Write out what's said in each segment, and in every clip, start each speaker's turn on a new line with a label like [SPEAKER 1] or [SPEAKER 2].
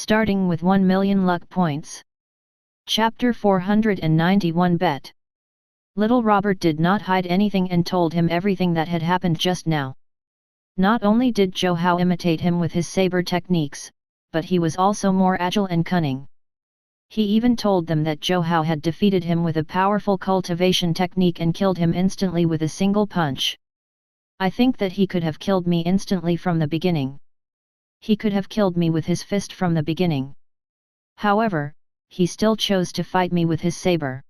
[SPEAKER 1] starting with 1 million luck points. Chapter 491 Bet. Little Robert did not hide anything and told him everything that had happened just now. Not only did Zhou Hao imitate him with his saber techniques, but he was also more agile and cunning. He even told them that Zhou Hao had defeated him with a powerful cultivation technique and killed him instantly with a single punch. I think that he could have killed me instantly from the beginning. He could have killed me with his fist from the beginning. However, he still chose to fight me with his saber.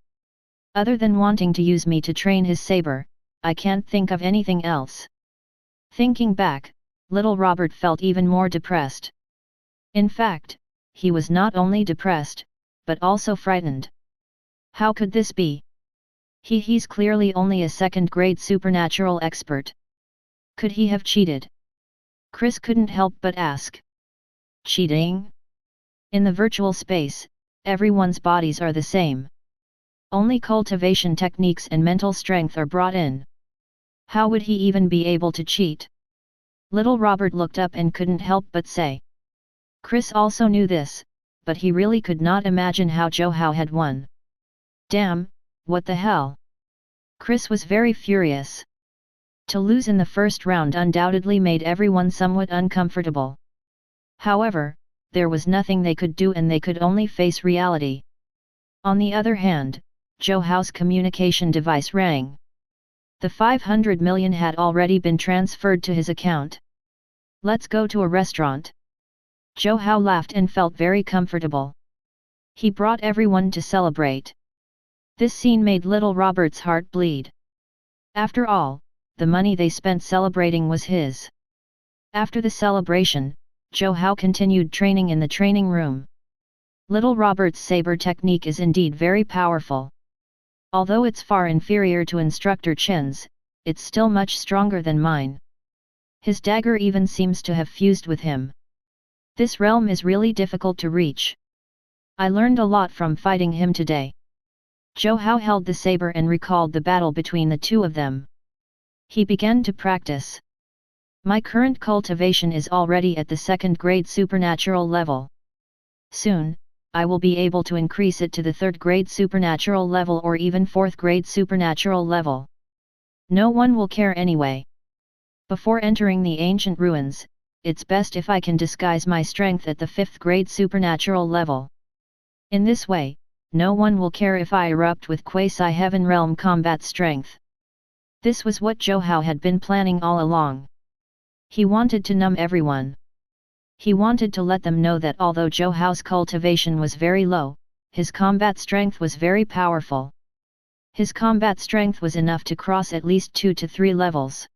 [SPEAKER 1] Other than wanting to use me to train his saber, I can't think of anything else. Thinking back, little Robert felt even more depressed. In fact, he was not only depressed, but also frightened. How could this be? He's clearly only a second-grade supernatural expert. Could he have cheated? Chris couldn't help but ask. Cheating? In the virtual space, everyone's bodies are the same. Only cultivation techniques and mental strength are brought in. How would he even be able to cheat? Little Robert looked up and couldn't help but say. Chris also knew this, but he really could not imagine how Zhou Hao had won. Damn, what the hell? Chris was very furious. To lose in the first round undoubtedly made everyone somewhat uncomfortable. However, there was nothing they could do and they could only face reality. On the other hand, Zhou Hao's communication device rang. The 500 million had already been transferred to his account. Let's go to a restaurant. Zhou Hao laughed and felt very comfortable. He brought everyone to celebrate. This scene made little Robert's heart bleed. After all, the money they spent celebrating was his. After the celebration, Zhou Hao continued training in the training room. Little Robert's saber technique is indeed very powerful. Although it's far inferior to Instructor Chen's, it's still much stronger than mine. His dagger even seems to have fused with him. This realm is really difficult to reach. I learned a lot from fighting him today. Zhou Hao held the saber and recalled the battle between the two of them. He began to practice. My current cultivation is already at the second-grade supernatural level. Soon, I will be able to increase it to the third-grade supernatural level or even fourth-grade supernatural level. No one will care anyway. Before entering the ancient ruins, it's best if I can disguise my strength at the fifth-grade supernatural level. In this way, no one will care if I erupt with quasi-heaven realm combat strength. This was what Zhou Hao had been planning all along. He wanted to numb everyone. He wanted to let them know that although Zhou Hao's cultivation was very low, his combat strength was very powerful. His combat strength was enough to cross at least 2 to 3 levels.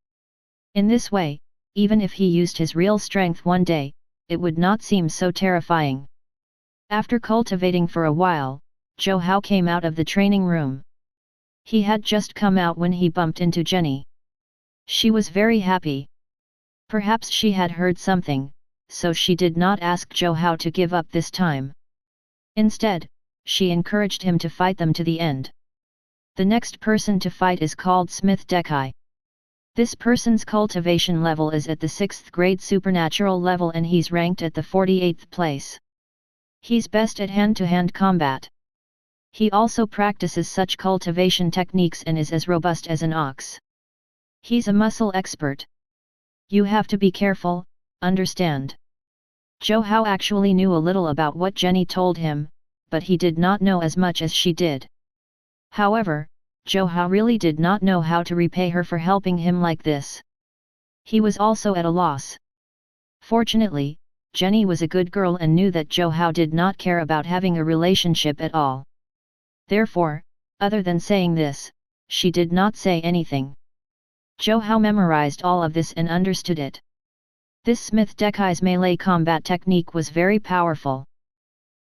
[SPEAKER 1] In this way, even if he used his real strength one day, it would not seem so terrifying. After cultivating for a while, Zhou Hao came out of the training room. He had just come out when he bumped into Jenny. She was very happy. Perhaps she had heard something, so she did not ask Zhou Hao to give up this time. Instead, she encouraged him to fight them to the end. The next person to fight is called Smith Dekai. This person's cultivation level is at the 6th grade supernatural level and he's ranked at the 48th place. He's best at hand-to-hand combat. He also practices such cultivation techniques and is as robust as an ox. He's a muscle expert. You have to be careful, understand? Zhou Hao actually knew a little about what Jenny told him, but he did not know as much as she did. However, Zhou Hao really did not know how to repay her for helping him like this. He was also at a loss. Fortunately, Jenny was a good girl and knew that Zhou Hao did not care about having a relationship at all. Therefore, other than saying this, she did not say anything. Zhou Hao memorized all of this and understood it. This Smith Dekai's melee combat technique was very powerful.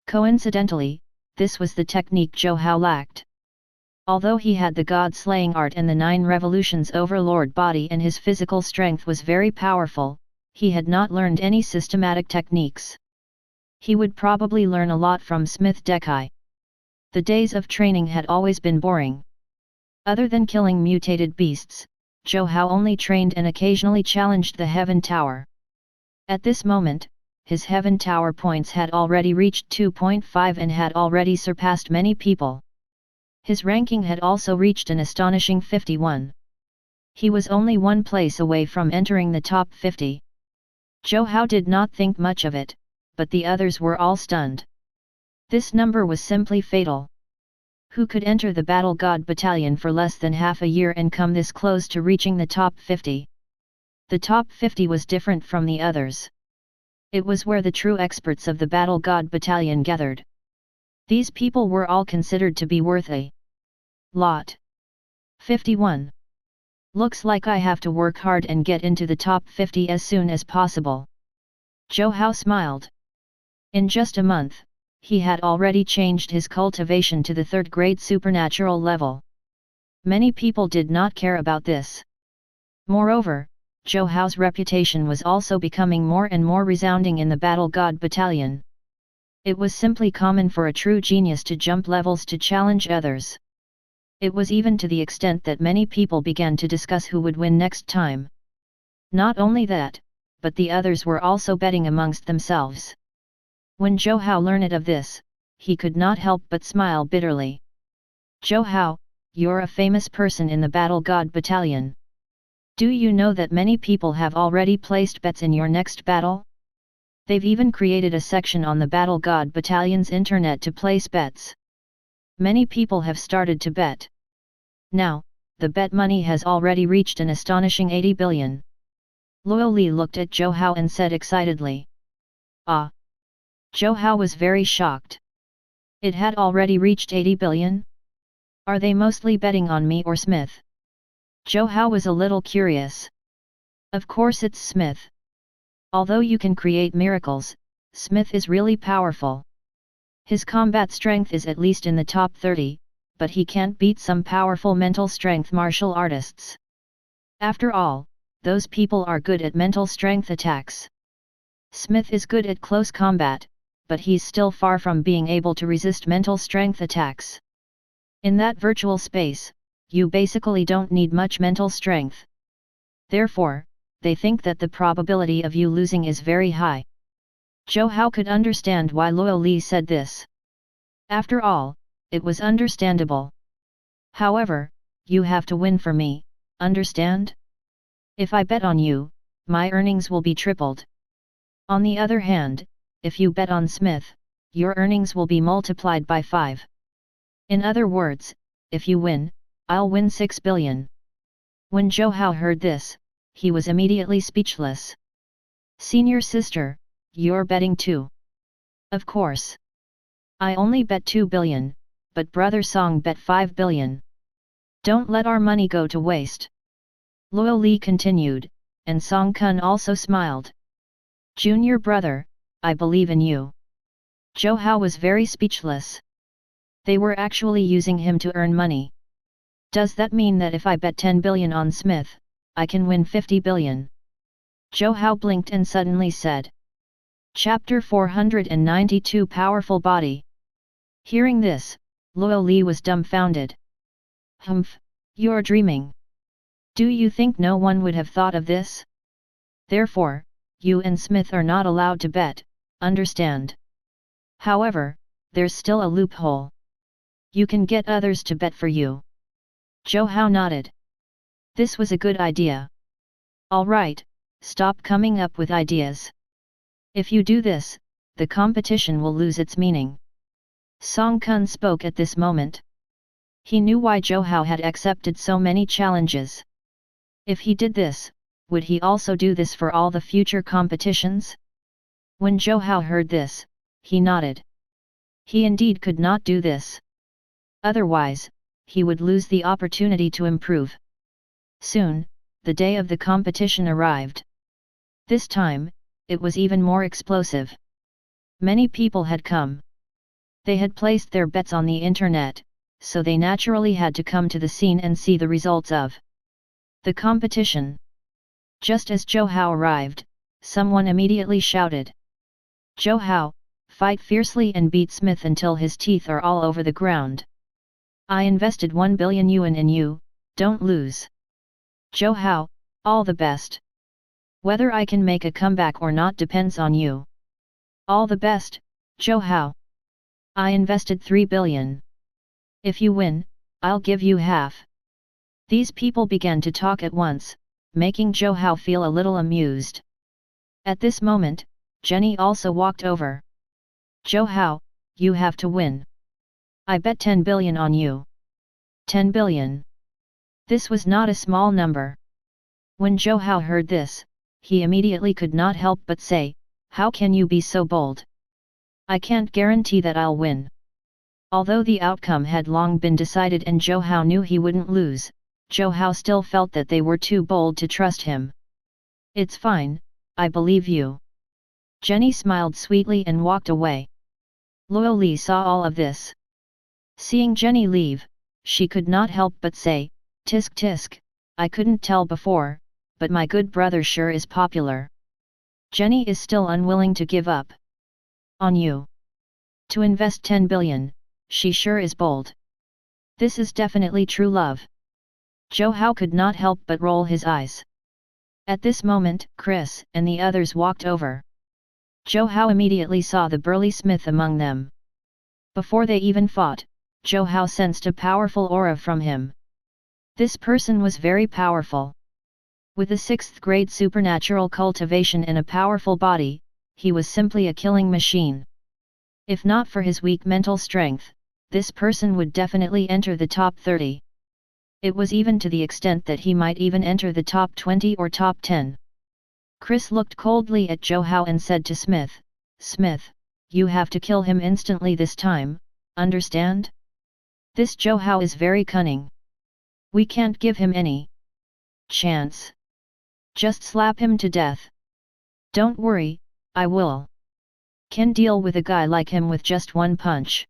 [SPEAKER 1] Coincidentally, this was the technique Zhou Hao lacked. Although he had the god-slaying art and the 9 revolutions overlord body and his physical strength was very powerful, he had not learned any systematic techniques. He would probably learn a lot from Smith Dekai. The days of training had always been boring. Other than killing mutated beasts, Zhou Hao only trained and occasionally challenged the Heaven Tower. At this moment, his Heaven Tower points had already reached 2.5 and had already surpassed many people. His ranking had also reached an astonishing 51. He was only one place away from entering the top 50. Zhou Hao did not think much of it, but the others were all stunned. This number was simply fatal. Who could enter the Battle God Battalion for less than half a year and come this close to reaching the top 50? The top 50 was different from the others. It was where the true experts of the Battle God Battalion gathered. These people were all considered to be worth a lot. 51. Looks like I have to work hard and get into the top 50 as soon as possible. Zhou Hao smiled. In just a month, he had already changed his cultivation to the 3rd grade supernatural level. Many people did not care about this. Moreover, Zhou Hao's reputation was also becoming more and more resounding in the Battle God Battalion. It was simply common for a true genius to jump levels to challenge others. It was even to the extent that many people began to discuss who would win next time. Not only that, but the others were also betting amongst themselves. When Zhou Hao learned of this, he could not help but smile bitterly. Zhou Hao, you're a famous person in the Battle God Battalion. Do you know that many people have already placed bets in your next battle? They've even created a section on the Battle God Battalion's internet to place bets. Many people have started to bet. Now, the bet money has already reached an astonishing 80 billion. Luo Li looked at Zhou Hao and said excitedly. Ah! Zhou Hao was very shocked. It had already reached 80 billion? Are they mostly betting on me or Smith? Zhou Hao was a little curious. Of course it's Smith. Although you can create miracles, Smith is really powerful. His combat strength is at least in the top 30, but he can't beat some powerful mental strength martial artists. After all, those people are good at mental strength attacks. Smith is good at close combat, but he's still far from being able to resist mental strength attacks. In that virtual space, you basically don't need much mental strength. Therefore, they think that the probability of you losing is very high. Zhou Hao could understand why Luo Li said this. After all, it was understandable. However, you have to win for me, understand? If I bet on you, my earnings will be tripled. On the other hand, if you bet on Smith, your earnings will be multiplied by 5. In other words, if you win, I'll win 6 billion. When Zhou Hao heard this, he was immediately speechless. Senior sister, you're betting too? Of course. I only bet 2 billion, but brother Song bet 5 billion. Don't let our money go to waste. Luo Li continued, and Song Kun also smiled. Junior brother, I believe in you. Zhou Hao was very speechless. They were actually using him to earn money. Does that mean that if I bet 10 billion on Smith, I can win 50 billion? Zhou Hao blinked and suddenly said. Chapter 492 Powerful Body. Hearing this, Luo Li was dumbfounded. Humph, you're dreaming. Do you think no one would have thought of this? Therefore, you and Smith are not allowed to bet, understand? However, there's still a loophole. You can get others to bet for you. Zhou Hao nodded. This was a good idea. All right, stop coming up with ideas. If you do this, the competition will lose its meaning. Song Kun spoke at this moment. He knew why Zhou Hao had accepted so many challenges. If he did this, would he also do this for all the future competitions? When Zhou Hao heard this, he nodded. He indeed could not do this. Otherwise, he would lose the opportunity to improve. Soon, the day of the competition arrived. This time, it was even more explosive. Many people had come. They had placed their bets on the internet, so they naturally had to come to the scene and see the results of the competition. Just as Zhou Hao arrived, someone immediately shouted. Zhou Hao, fight fiercely and beat Smith until his teeth are all over the ground. I invested 1 billion yuan in you, don't lose. Zhou Hao, all the best. Whether I can make a comeback or not depends on you. All the best, Zhou Hao. I invested 3 billion. If you win, I'll give you half. These people began to talk at once, making Zhou Hao feel a little amused. At this moment, Jenny also walked over. Zhou Hao, you have to win. I bet 10 billion on you. 10 billion. This was not a small number. When Zhou Hao heard this, he immediately could not help but say, how can you be so bold? I can't guarantee that I'll win. Although the outcome had long been decided and Zhou Hao knew he wouldn't lose, Zhou Hao still felt that they were too bold to trust him. It's fine, I believe you. Jenny smiled sweetly and walked away. Luo Li saw all of this. Seeing Jenny leave, she could not help but say, tisk tisk, I couldn't tell before, but my good brother sure is popular. Jenny is still unwilling to give up on you. To invest 10 billion, she sure is bold. This is definitely true love. Zhou Hao could not help but roll his eyes. At this moment, Chris and the others walked over. Zhou Hao immediately saw the burly smith among them. Before they even fought, Zhou Hao sensed a powerful aura from him. This person was very powerful. With a 6th grade supernatural cultivation and a powerful body, he was simply a killing machine. If not for his weak mental strength, this person would definitely enter the top 30. It was even to the extent that he might even enter the top 20 or top 10. Chris looked coldly at Zhou Hao and said to Smith, Smith, you have to kill him instantly this time, understand? This Zhou Hao is very cunning. We can't give him any chance. Just slap him to death. Don't worry, I will. Can deal with a guy like him with just one punch.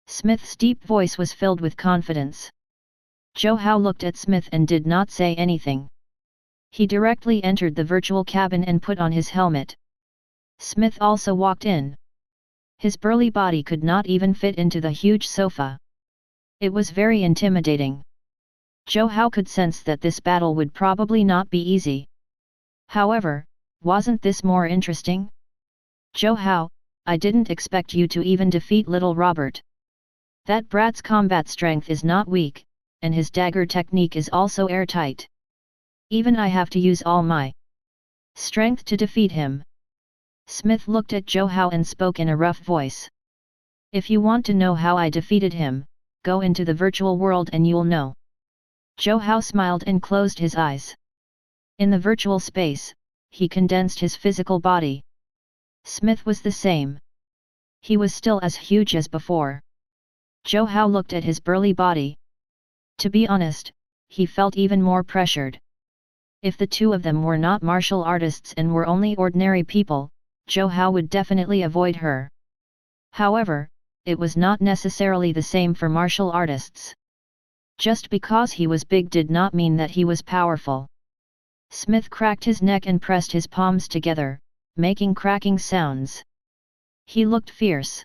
[SPEAKER 1] Smith's deep voice was filled with confidence. Zhou Hao looked at Smith and did not say anything. He directly entered the virtual cabin and put on his helmet. Smith also walked in. His burly body could not even fit into the huge sofa. It was very intimidating. Zhou Hao could sense that this battle would probably not be easy. However, wasn't this more interesting? Zhou Hao, I didn't expect you to even defeat little Robert. That brat's combat strength is not weak, and his dagger technique is also airtight. Even I have to use all my strength to defeat him. Smith looked at Zhou Hao and spoke in a rough voice. If you want to know how I defeated him, go into the virtual world and you'll know. Zhou Hao smiled and closed his eyes. In the virtual space, he condensed his physical body. Smith was the same. He was still as huge as before. Zhou Hao looked at his burly body. To be honest, he felt even more pressured. If the two of them were not martial artists and were only ordinary people, Zhou Hao would definitely avoid her. However, it was not necessarily the same for martial artists. Just because he was big did not mean that he was powerful. Smith cracked his neck and pressed his palms together, making cracking sounds. He looked fierce.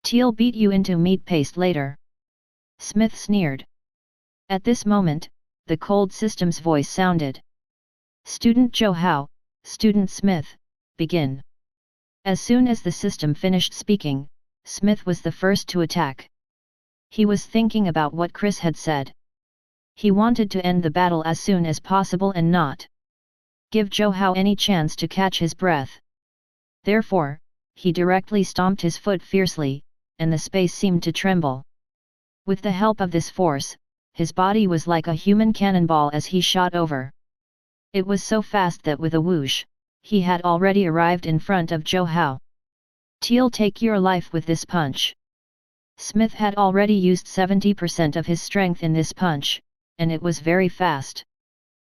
[SPEAKER 1] "T'll beat you into meat paste later." Smith sneered. At this moment, the cold system's voice sounded. "Student Zhou Hao, Student Smith, begin." As soon as the system finished speaking, Smith was the first to attack. He was thinking about what Chris had said. He wanted to end the battle as soon as possible and not give Zhou Hao any chance to catch his breath. Therefore, he directly stomped his foot fiercely, and the space seemed to tremble. With the help of this force, his body was like a human cannonball as he shot over. It was so fast that with a whoosh, he had already arrived in front of Zhou Hao. "T'll take your life with this punch." Smith had already used 70% of his strength in this punch, and it was very fast.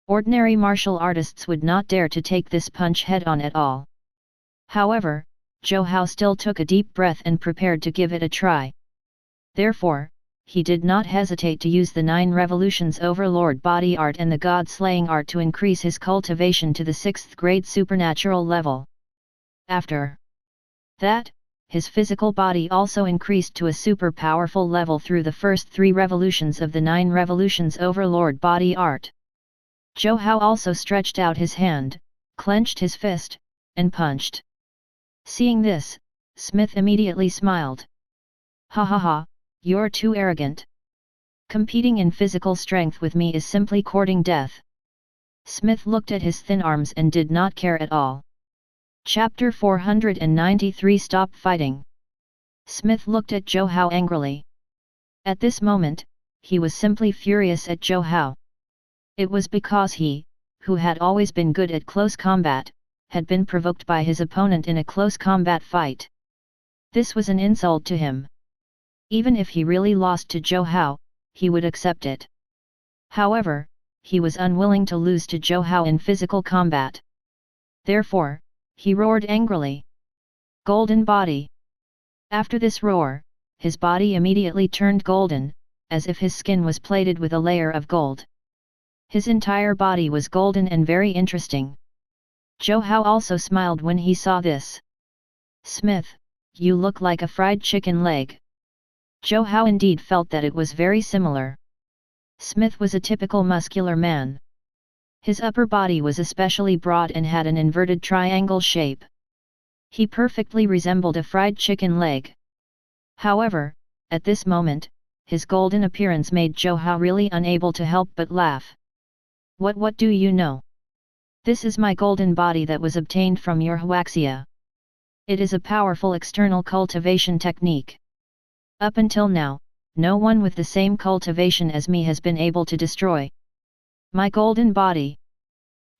[SPEAKER 1] Ordinary martial artists would not dare to take this punch head-on at all. However, Zhou Hao still took a deep breath and prepared to give it a try. Therefore, he did not hesitate to use the 9 Revolutions Overlord Body Art and the God-Slaying Art to increase his cultivation to the 6th grade supernatural level. After that, his physical body also increased to a super powerful level through the first 3 revolutions of the 9 Revolutions Overlord Body Art. Zhou Hao also stretched out his hand, clenched his fist, and punched. Seeing this, Smith immediately smiled. Ha ha ha, you're too arrogant. Competing in physical strength with me is simply courting death. Smith looked at his thin arms and did not care at all. Chapter 493 Stop Fighting. Smith looked at Zhou Hao angrily. At this moment, he was simply furious at Zhou Hao. It was because he, who had always been good at close combat, had been provoked by his opponent in a close combat fight. This was an insult to him. Even if he really lost to Zhou Hao, he would accept it. However, he was unwilling to lose to Zhou Hao in physical combat. Therefore, he roared angrily. Golden body! After this roar, his body immediately turned golden, as if his skin was plated with a layer of gold. His entire body was golden and very interesting. Zhou Hao also smiled when he saw this. Smith, you look like a fried chicken leg. Zhou Hao indeed felt that it was very similar. Smith was a typical muscular man. His upper body was especially broad and had an inverted triangle shape. He perfectly resembled a fried chicken leg. However, at this moment, his golden appearance made Zhou Hao really unable to help but laugh. What do you know? This is my golden body that was obtained from your huaxia. It is a powerful external cultivation technique. Up until now, no one with the same cultivation as me has been able to destroy my golden body.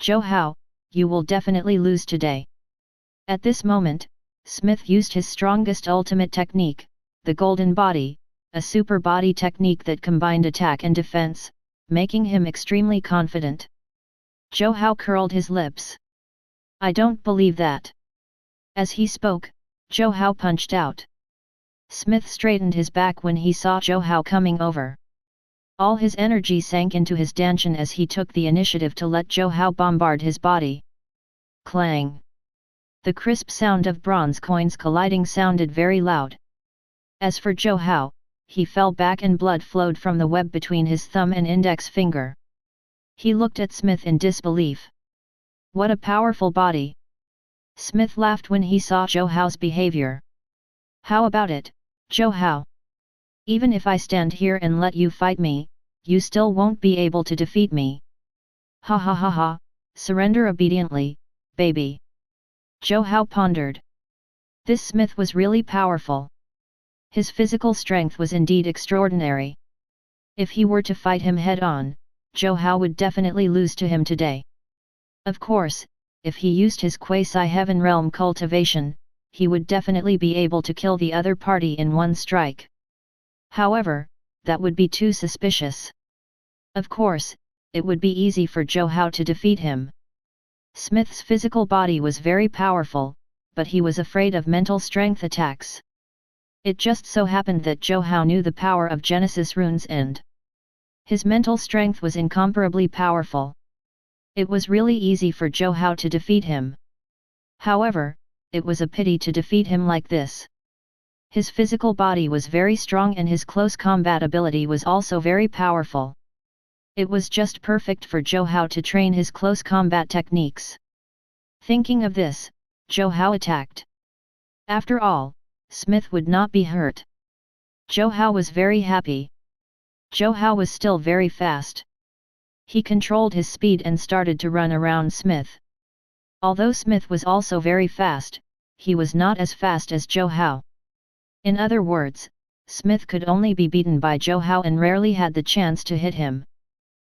[SPEAKER 1] Zhou Hao, you will definitely lose today. At this moment, Smith used his strongest ultimate technique, the golden body, a super body technique that combined attack and defense, making him extremely confident. Zhou Hao curled his lips. I don't believe that. As he spoke, Zhou Hao punched out. Smith straightened his back when he saw Zhou Hao coming over. All his energy sank into his dantian as he took the initiative to let Zhou Hao bombard his body. Clang! The crisp sound of bronze coins colliding sounded very loud. As for Zhou Hao, he fell back and blood flowed from the web between his thumb and index finger. He looked at Smith in disbelief. What a powerful body! Smith laughed when he saw Zhou Hao's behavior. How about it, Zhou Hao? Even if I stand here and let you fight me, you still won't be able to defeat me. Ha ha ha ha, surrender obediently, baby. Zhou Hao pondered. This Smith was really powerful. His physical strength was indeed extraordinary. If he were to fight him head-on, Zhou Hao would definitely lose to him today. Of course, if he used his quasi-heaven realm cultivation, he would definitely be able to kill the other party in one strike. However, that would be too suspicious. Of course, it would be easy for Zhou Hao to defeat him. Smith's physical body was very powerful, but he was afraid of mental strength attacks. It just so happened that Zhou Hao knew the power of Genesis runes and his mental strength was incomparably powerful. It was really easy for Zhou Hao to defeat him. However, it was a pity to defeat him like this. His physical body was very strong and his close combat ability was also very powerful. It was just perfect for Zhou Hao to train his close combat techniques. Thinking of this, Zhou Hao attacked. After all, Smith would not be hurt. Zhou Hao was very happy. Zhou Hao was still very fast. He controlled his speed and started to run around Smith. Although Smith was also very fast, he was not as fast as Zhou Hao. In other words, Smith could only be beaten by Zhou Hao and rarely had the chance to hit him.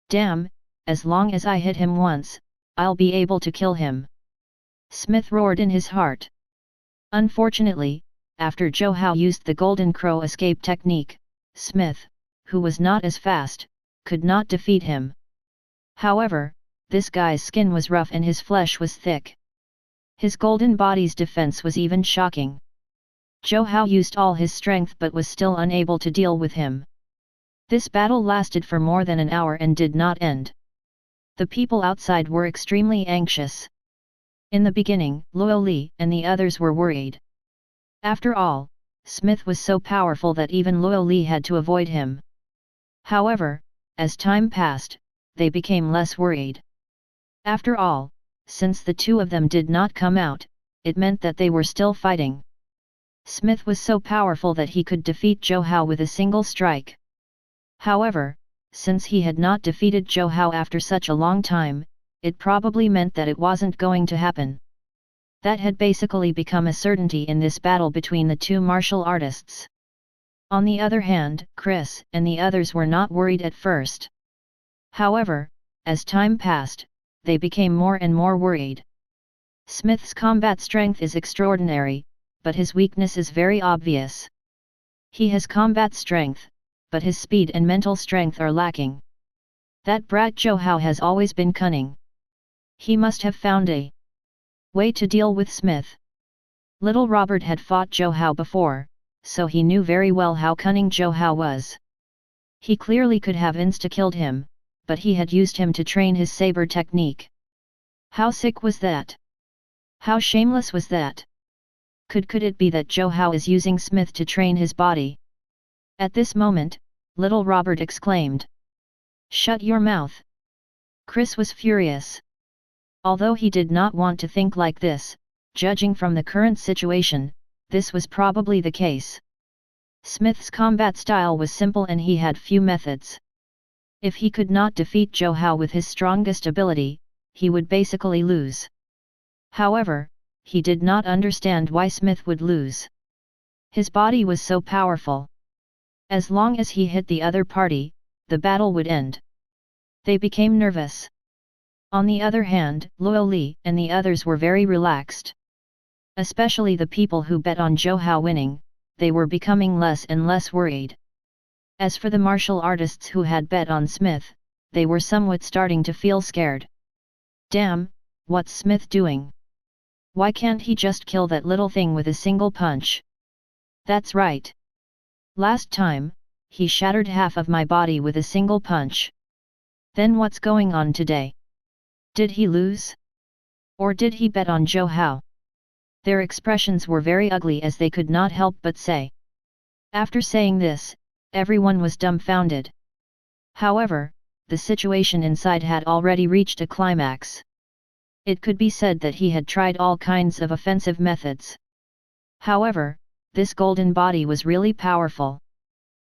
[SPEAKER 1] Damn, as long as I hit him once, I'll be able to kill him. Smith roared in his heart. Unfortunately, after Zhou Hao used the Golden Crow escape technique, Smith, who was not as fast, could not defeat him. However, this guy's skin was rough and his flesh was thick. His golden body's defense was even shocking. Zhou Hao used all his strength but was still unable to deal with him. This battle lasted for more than an hour and did not end. The people outside were extremely anxious. In the beginning, Luo Li and the others were worried. After all, Smith was so powerful that even Luo Li had to avoid him. However, as time passed, they became less worried. After all, since the two of them did not come out, it meant that they were still fighting. Smith was so powerful that he could defeat Zhou Hao with a single strike. However, since he had not defeated Zhou Hao after such a long time, it probably meant that it wasn't going to happen. That had basically become a certainty in this battle between the two martial artists. On the other hand, Chris and the others were not worried at first. However, as time passed, they became more and more worried. Smith's combat strength is extraordinary, but his weakness is very obvious. He has combat strength, but his speed and mental strength are lacking. That brat Zhou Hao has always been cunning. He must have found a way to deal with Smith. Little Robert had fought Zhou Hao before, so he knew very well how cunning Zhou Hao was. He clearly could have insta-killed him, but he had used him to train his saber technique. How sick was that? How shameless was that? Could it be that Zhou Hao is using Smith to train his body? At this moment, little Robert exclaimed. "Shut your mouth!" Chris was furious. Although he did not want to think like this, judging from the current situation, this was probably the case. Smith's combat style was simple and he had few methods. If he could not defeat Zhou Hao with his strongest ability, he would basically lose. However, he did not understand why Smith would lose. His body was so powerful. As long as he hit the other party, the battle would end. They became nervous. On the other hand, Luo Li and the others were very relaxed. Especially the people who bet on Zhou Hao winning, they were becoming less and less worried. As for the martial artists who had bet on Smith, they were somewhat starting to feel scared. Damn, what's Smith doing? Why can't he just kill that little thing with a single punch? That's right. Last time, he shattered half of my body with a single punch. Then what's going on today? Did he lose? Or did he bet on Zhou Hao? Their expressions were very ugly as they could not help but say. After saying this, everyone was dumbfounded. However, the situation inside had already reached a climax. It could be said that he had tried all kinds of offensive methods. However, this golden body was really powerful.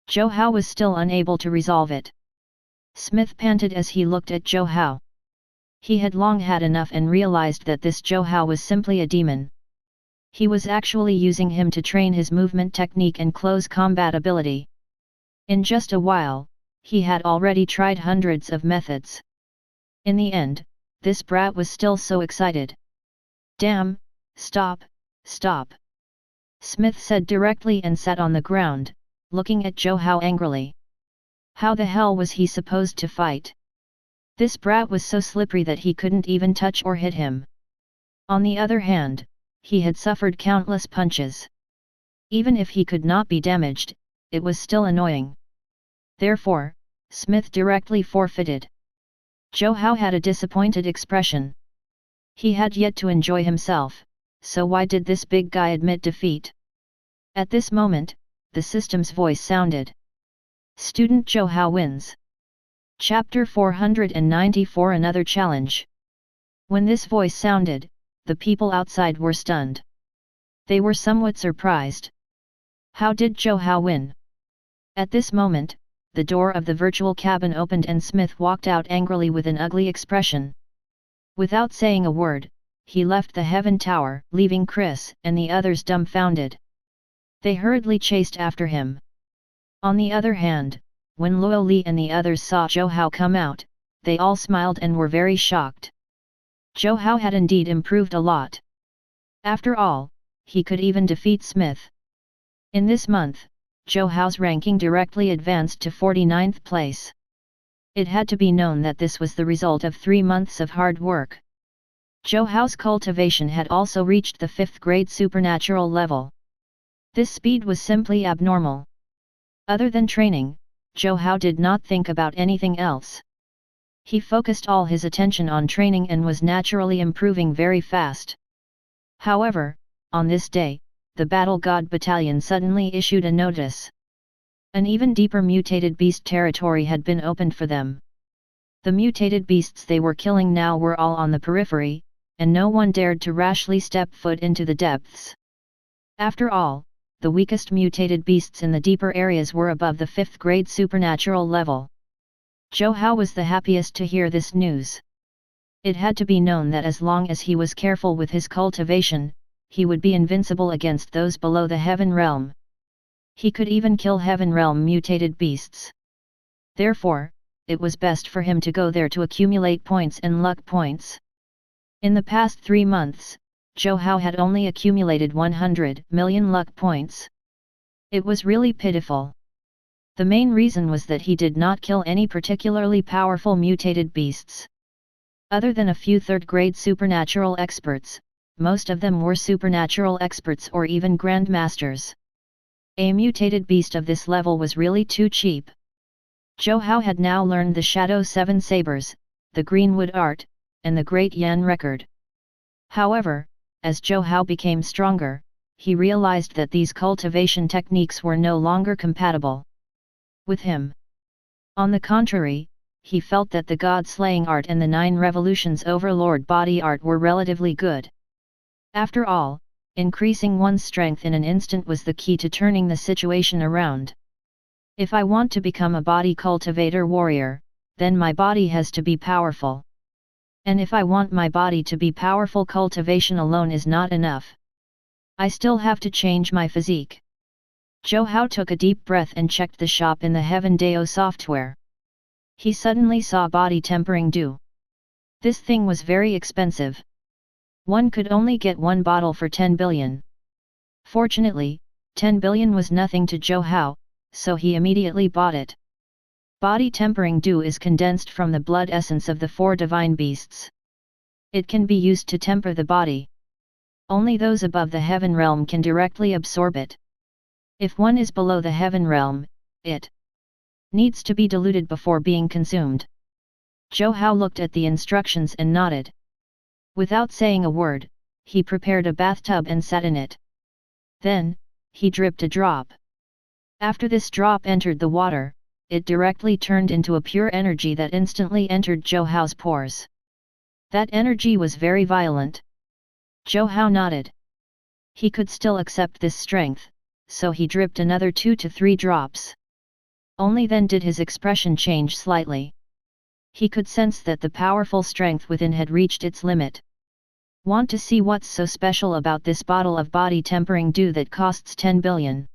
[SPEAKER 1] Zhou Hao was still unable to resolve it. Smith panted as he looked at Zhou Hao. He had long had enough and realized that this Zhou Hao was simply a demon. He was actually using him to train his movement technique and close combat ability. In just a while, he had already tried hundreds of methods. In the end, this brat was still so excited. Damn, stop, stop! Smith said directly and sat on the ground, looking at Zhou Hao angrily. How the hell was he supposed to fight? This brat was so slippery that he couldn't even touch or hit him. On the other hand, he had suffered countless punches. Even if he could not be damaged, it was still annoying. Therefore, Smith directly forfeited. Zhou Hao had a disappointed expression. He had yet to enjoy himself, so why did this big guy admit defeat? At this moment, the system's voice sounded. Student Zhou Hao wins. Chapter 494 Another Challenge. When this voice sounded, the people outside were stunned. They were somewhat surprised. How did Zhou Hao win? At this moment, the door of the virtual cabin opened and Smith walked out angrily with an ugly expression. Without saying a word, he left the Heaven Tower, leaving Chris and the others dumbfounded. They hurriedly chased after him. On the other hand, when Luo Li and the others saw Zhou Hao come out, they all smiled and were very shocked. Zhou Hao had indeed improved a lot. After all, he could even defeat Smith. In this month, Zhou Hao's ranking directly advanced to 49th place. It had to be known that this was the result of 3 months of hard work. Zhou Hao's cultivation had also reached the 5th grade supernatural level. This speed was simply abnormal. Other than training, Zhou Hao did not think about anything else. He focused all his attention on training and was naturally improving very fast. However, on this day, the Battle God Battalion suddenly issued a notice. An even deeper mutated beast territory had been opened for them. The mutated beasts they were killing now were all on the periphery, and no one dared to rashly step foot into the depths. After all, the weakest mutated beasts in the deeper areas were above the 5th grade supernatural level. Zhou Hao was the happiest to hear this news. It had to be known that as long as he was careful with his cultivation, he would be invincible against those below the Heaven Realm. He could even kill Heaven Realm mutated beasts. Therefore, it was best for him to go there to accumulate points and luck points. In the past 3 months, Zhou Hao had only accumulated 100 million luck points. It was really pitiful. The main reason was that he did not kill any particularly powerful mutated beasts. Other than a few 3rd grade supernatural experts, most of them were supernatural experts or even grandmasters. A mutated beast of this level was really too cheap. Zhou Hao had now learned the Shadow 7 Sabers, the Greenwood Art, and the Great Yan Record. However, as Zhou Hao became stronger, he realized that these cultivation techniques were no longer compatible with him. On the contrary, he felt that the God-slaying art and the 9 Revolutions Overlord body art were relatively good. After all, increasing one's strength in an instant was the key to turning the situation around. If I want to become a body cultivator warrior, then my body has to be powerful. And if I want my body to be powerful, cultivation alone is not enough. I still have to change my physique. Zhou Hao took a deep breath and checked the shop in the Heaven Dao software. He suddenly saw body tempering dew. This thing was very expensive. One could only get 1 bottle for 10 billion. Fortunately, 10 billion was nothing to Zhou Hao, so he immediately bought it. Body tempering dew is condensed from the blood essence of the 4 divine beasts. It can be used to temper the body. Only those above the Heaven Realm can directly absorb it. If one is below the Heaven Realm, it needs to be diluted before being consumed. Zhou Hao looked at the instructions and nodded. Without saying a word, he prepared a bathtub and sat in it. Then, he dripped a drop. After this drop entered the water, it directly turned into a pure energy that instantly entered Zhou Hao's pores. That energy was very violent. Zhou Hao nodded. He could still accept this strength, so he dripped another 2 to 3 drops. Only then did his expression change slightly. He could sense that the powerful strength within had reached its limit. Want to see what's so special about this bottle of body tempering dew that costs 10 billion?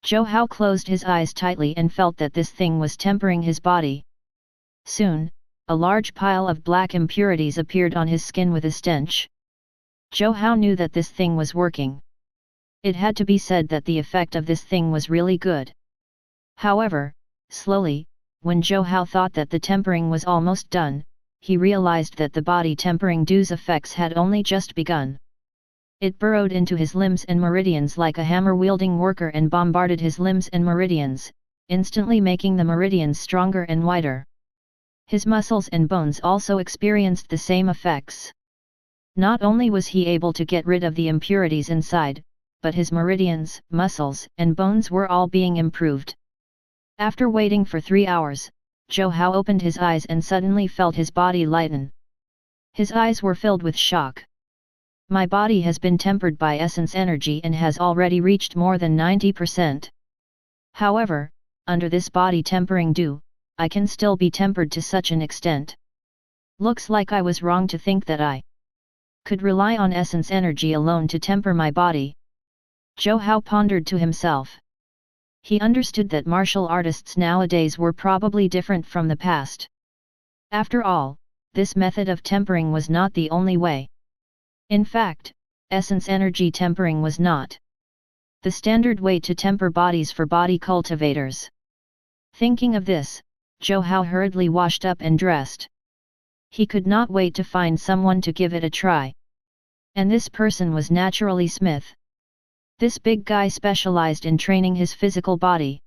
[SPEAKER 1] Zhou Hao closed his eyes tightly and felt that this thing was tempering his body. Soon, a large pile of black impurities appeared on his skin with a stench. Zhou Hao knew that this thing was working. It had to be said that the effect of this thing was really good. However, slowly, when Zhou Hao thought that the tempering was almost done, he realized that the body tempering dew's effects had only just begun. It burrowed into his limbs and meridians like a hammer-wielding worker and bombarded his limbs and meridians, instantly making the meridians stronger and wider. His muscles and bones also experienced the same effects. Not only was he able to get rid of the impurities inside, but his meridians, muscles, and bones were all being improved. After waiting for 3 hours, Zhou Hao opened his eyes and suddenly felt his body lighten. His eyes were filled with shock. My body has been tempered by essence energy and has already reached more than 90%. However, under this body tempering dew, I can still be tempered to such an extent. Looks like I was wrong to think that I could rely on essence energy alone to temper my body. Zhou Hao pondered to himself. He understood that martial artists nowadays were probably different from the past. After all, this method of tempering was not the only way. In fact, essence energy tempering was not the standard way to temper bodies for body cultivators. Thinking of this, Zhou Hao hurriedly washed up and dressed. He could not wait to find someone to give it a try. And this person was naturally Smith. This big guy specialized in training his physical body.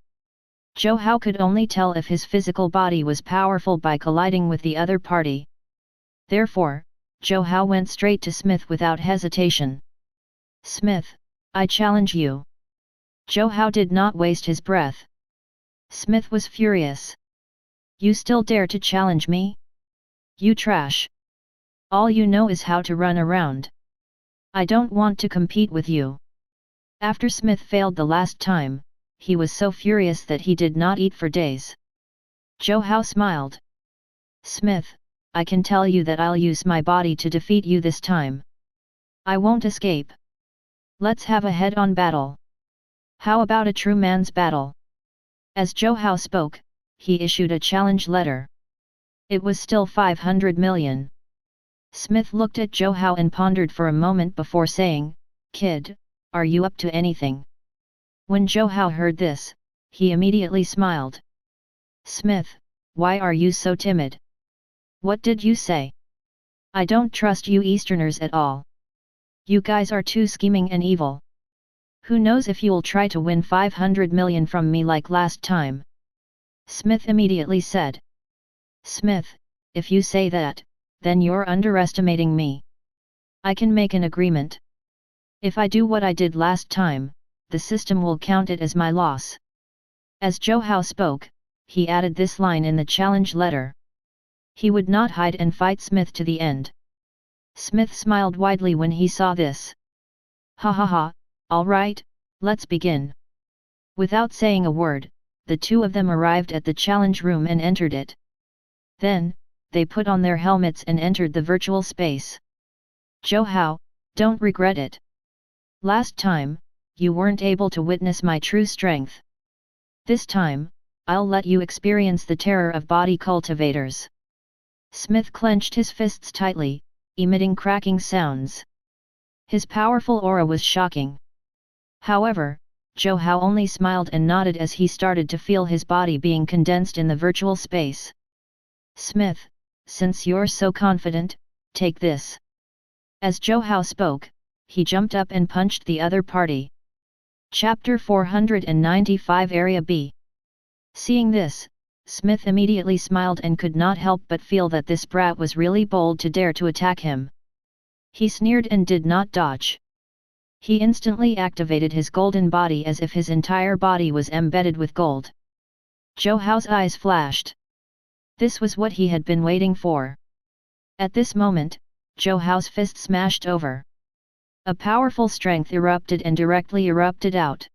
[SPEAKER 1] Zhou Hao could only tell if his physical body was powerful by colliding with the other party. Therefore, Zhou Hao went straight to Smith without hesitation. Smith, I challenge you. Zhou Hao did not waste his breath. Smith was furious. You still dare to challenge me? You trash! All you know is how to run around. I don't want to compete with you. After Smith failed the last time, he was so furious that he did not eat for days. Zhou Hao smiled. Smith, I can tell you that I'll use my body to defeat you this time. I won't escape. Let's have a head-on battle. How about a true man's battle? As Zhou Hao spoke, he issued a challenge letter. It was still 500 million. Smith looked at Zhou Hao and pondered for a moment before saying, Kid, are you up to anything? When Zhou Hao heard this, he immediately smiled. Smith, why are you so timid? What did you say? I don't trust you Easterners at all. You guys are too scheming and evil. Who knows if you'll try to win 500 million from me like last time? Smith immediately said. Smith, if you say that, then you're underestimating me. I can make an agreement. If I do what I did last time, the system will count it as my loss. As Zhou Hao spoke, he added this line in the challenge letter. He would not hide and fight Smith to the end. Smith smiled widely when he saw this. Ha ha ha, all right, let's begin. Without saying a word, the two of them arrived at the challenge room and entered it. Then, they put on their helmets and entered the virtual space. Zhou Hao, don't regret it. Last time, you weren't able to witness my true strength. This time, I'll let you experience the terror of body cultivators. Smith clenched his fists tightly, emitting cracking sounds. His powerful aura was shocking. However, Zhou Hao only smiled and nodded as he started to feel his body being condensed in the virtual space. Smith, since you're so confident, take this. As Zhou Hao spoke, he jumped up and punched the other party. Chapter 495 Area B. Seeing this, Smith immediately smiled and could not help but feel that this brat was really bold to dare to attack him. He sneered and did not dodge. He instantly activated his golden body as if his entire body was embedded with gold. Zhou Hao's eyes flashed. This was what he had been waiting for. At this moment, Zhou Hao's fist smashed over. A powerful strength erupted and directly erupted out.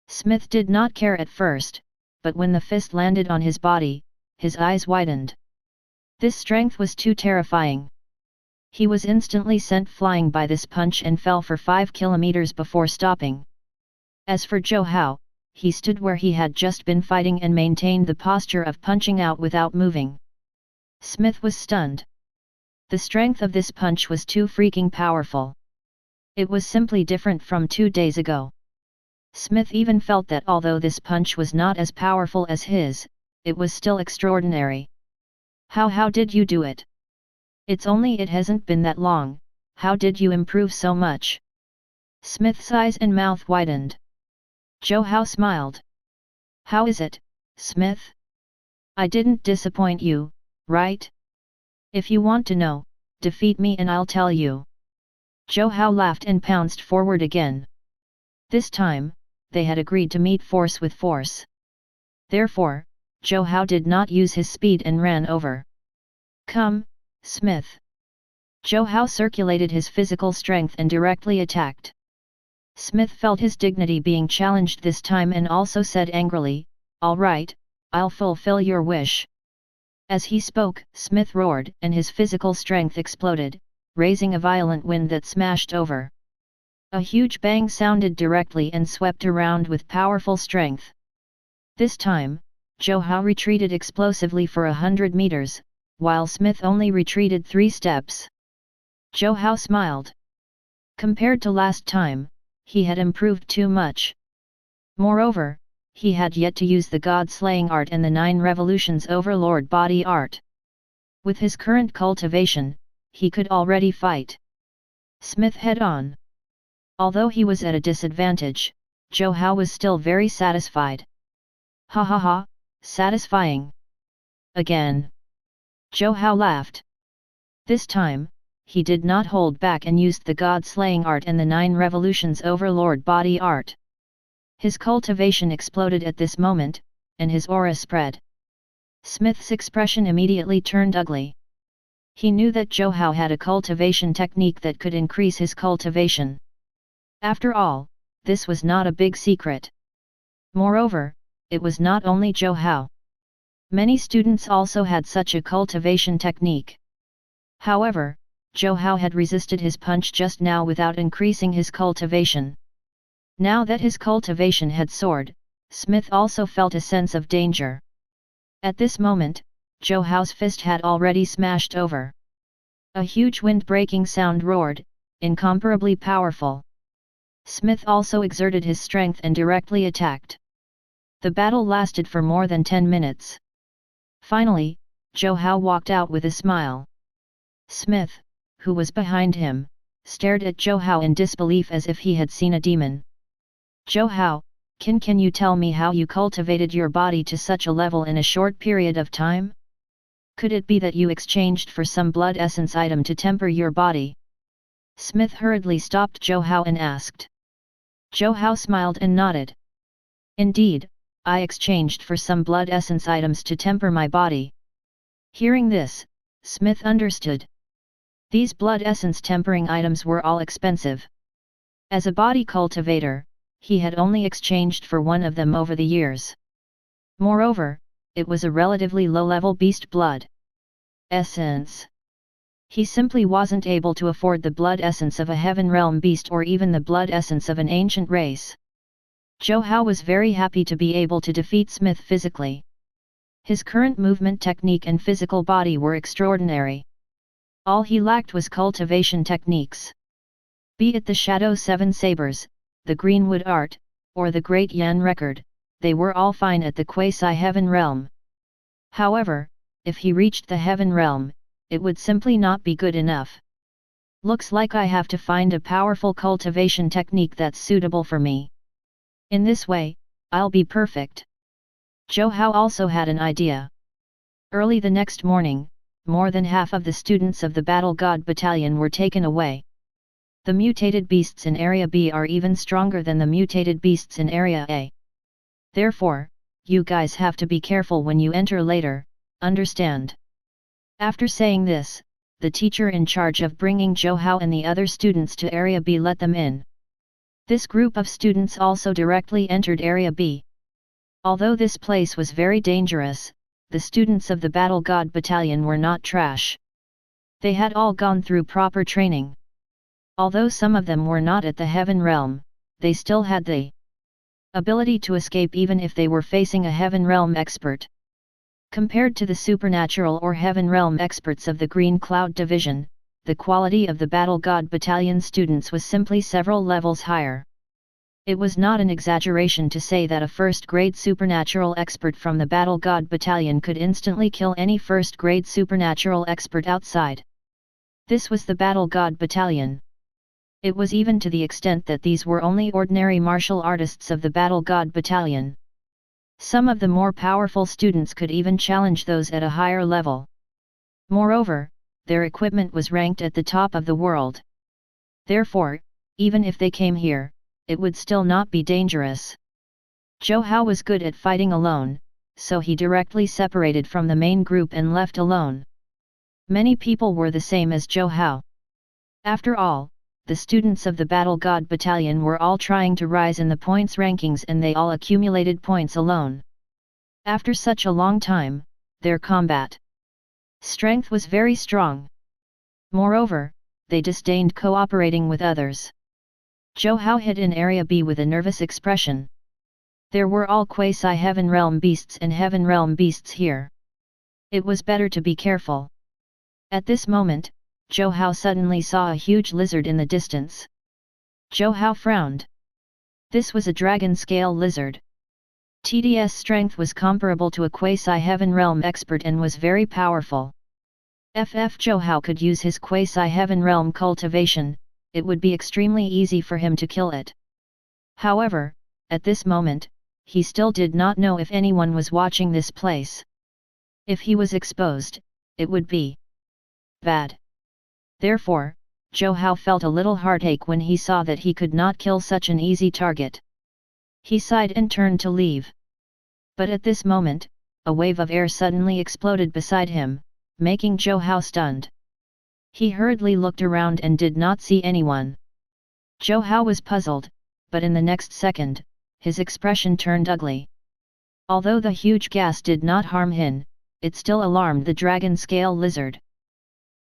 [SPEAKER 1] Smith did not care at first, but when the fist landed on his body, his eyes widened. This strength was too terrifying. He was instantly sent flying by this punch and fell for 5 kilometers before stopping. As for Zhou Hao, he stood where he had just been fighting and maintained the posture of punching out without moving. Smith was stunned. The strength of this punch was too freaking powerful. It was simply different from 2 days ago. Smith even felt that although this punch was not as powerful as his, it was still extraordinary. How did you do it? It hasn't been that long, how did you improve so much? Smith's eyes and mouth widened. Zhou Hao smiled. How is it, Smith? I didn't disappoint you, right? If you want to know, defeat me and I'll tell you. Zhou Hao laughed and pounced forward again. This time, they had agreed to meet force with force. Therefore, Zhou Hao did not use his speed and ran over. Come, Smith. Zhou Hao circulated his physical strength and directly attacked. Smith felt his dignity being challenged this time and also said angrily, all right, I'll fulfill your wish. As he spoke, Smith roared and his physical strength exploded, raising a violent wind that smashed over. A huge bang sounded directly and swept around with powerful strength. This time, Zhou Hao retreated explosively for 100 meters, while Smith only retreated 3 steps. Zhou Hao smiled. Compared to last time, he had improved too much. Moreover, he had yet to use the God-slaying art and the 9 revolutions overlord body art. With his current cultivation, he could already fight Smith head-on. Although he was at a disadvantage, Zhou Hao was still very satisfied. Ha ha ha, satisfying. Again. Zhou Hao laughed. This time, he did not hold back and used the God-slaying art and the 9 revolutions overlord body art. His cultivation exploded at this moment, and his aura spread. Smith's expression immediately turned ugly. He knew that Zhou Hao had a cultivation technique that could increase his cultivation. After all, this was not a big secret. Moreover, it was not only Zhou Hao. Many students also had such a cultivation technique. However, Zhou Hao had resisted his punch just now without increasing his cultivation. Now that his cultivation had soared, Smith also felt a sense of danger. At this moment, Zhou Hao's fist had already smashed over. A huge wind-breaking sound roared, incomparably powerful. Smith also exerted his strength and directly attacked. The battle lasted for more than 10 minutes. Finally, Zhou Hao walked out with a smile. Smith, who was behind him, stared at Zhou Hao in disbelief as if he had seen a demon. Zhou Hao, can you tell me how you cultivated your body to such a level in a short period of time? Could it be that you exchanged for some blood essence item to temper your body? Smith hurriedly stopped Zhou Hao and asked. Zhou Hao smiled and nodded. Indeed, I exchanged for some blood essence items to temper my body. Hearing this, Smith understood. These blood essence tempering items were all expensive. As a body cultivator, he had only exchanged for one of them over the years. Moreover, it was a relatively low-level beast blood essence. He simply wasn't able to afford the blood essence of a heaven realm beast or even the blood essence of an ancient race. Zhou Hao was very happy to be able to defeat Smith physically. His current movement technique and physical body were extraordinary. All he lacked was cultivation techniques. Be it the Shadow 7 Sabers, the Greenwood Art, or the Great Yan Record, they were all fine at the quasi-heaven realm. However, if he reached the heaven realm, it would simply not be good enough. Looks like I have to find a powerful cultivation technique that's suitable for me. In this way, I'll be perfect. Zhou Hao also had an idea. Early the next morning, more than half of the students of the Battle God Battalion were taken away. The mutated beasts in Area B are even stronger than the mutated beasts in Area A. Therefore, you guys have to be careful when you enter later, understand? After saying this, the teacher in charge of bringing Zhou Hao and the other students to Area B let them in. This group of students also directly entered Area B. Although this place was very dangerous, the students of the Battle God Battalion were not trash. They had all gone through proper training. Although some of them were not at the heaven realm, they still had the ability to escape even if they were facing a heaven realm expert. Compared to the supernatural or heaven realm experts of the Green Cloud Division, the quality of the Battle God Battalion students was simply several levels higher. It was not an exaggeration to say that a first-grade supernatural expert from the Battle God Battalion could instantly kill any first-grade supernatural expert outside. This was the Battle God Battalion. It was even to the extent that these were only ordinary martial artists of the Battle God Battalion. Some of the more powerful students could even challenge those at a higher level. Moreover, their equipment was ranked at the top of the world. Therefore, even if they came here, it would still not be dangerous. Zhou Hao was good at fighting alone, so he directly separated from the main group and left alone. Many people were the same as Zhou Hao. After all, the students of the Battle God Battalion were all trying to rise in the points rankings and they all accumulated points alone. After such a long time, their combat strength was very strong. Moreover, they disdained cooperating with others. Zhou Hao hid in Area B with a nervous expression. There were all quasi-heaven realm beasts and heaven realm beasts here. It was better to be careful. At this moment, Zhou Hao suddenly saw a huge lizard in the distance. Zhou Hao frowned. This was a dragon-scale lizard. TDS strength was comparable to a quasi-heaven realm expert and was very powerful. If Zhou Hao could use his quasi-heaven realm cultivation, it would be extremely easy for him to kill it. However, at this moment, he still did not know if anyone was watching this place. If he was exposed, it would be bad. Therefore, Zhou Hao felt a little heartache when he saw that he could not kill such an easy target. He sighed and turned to leave. But at this moment, a wave of air suddenly exploded beside him, making Zhou Hao stunned. He hurriedly looked around and did not see anyone. Zhou Hao was puzzled, but in the next second, his expression turned ugly. Although the huge gas did not harm him, it still alarmed the dragon scale lizard.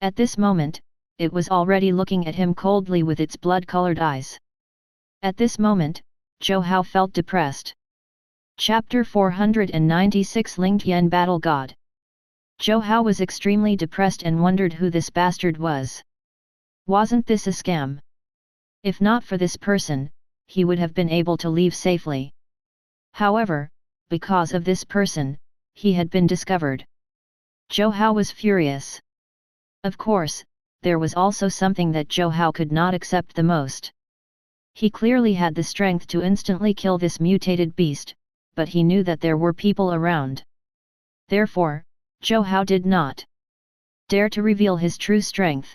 [SPEAKER 1] At this moment, it was already looking at him coldly with its blood-colored eyes. At this moment, Zhou Hao felt depressed. Chapter 496 Lingtian Battle God. Zhou Hao was extremely depressed and wondered who this bastard was. Wasn't this a scam? If not for this person, he would have been able to leave safely. However, because of this person, he had been discovered. Zhou Hao was furious. Of course, there was also something that Zhou Hao could not accept the most. He clearly had the strength to instantly kill this mutated beast, but he knew that there were people around. Therefore, Zhou Hao did not dare to reveal his true strength.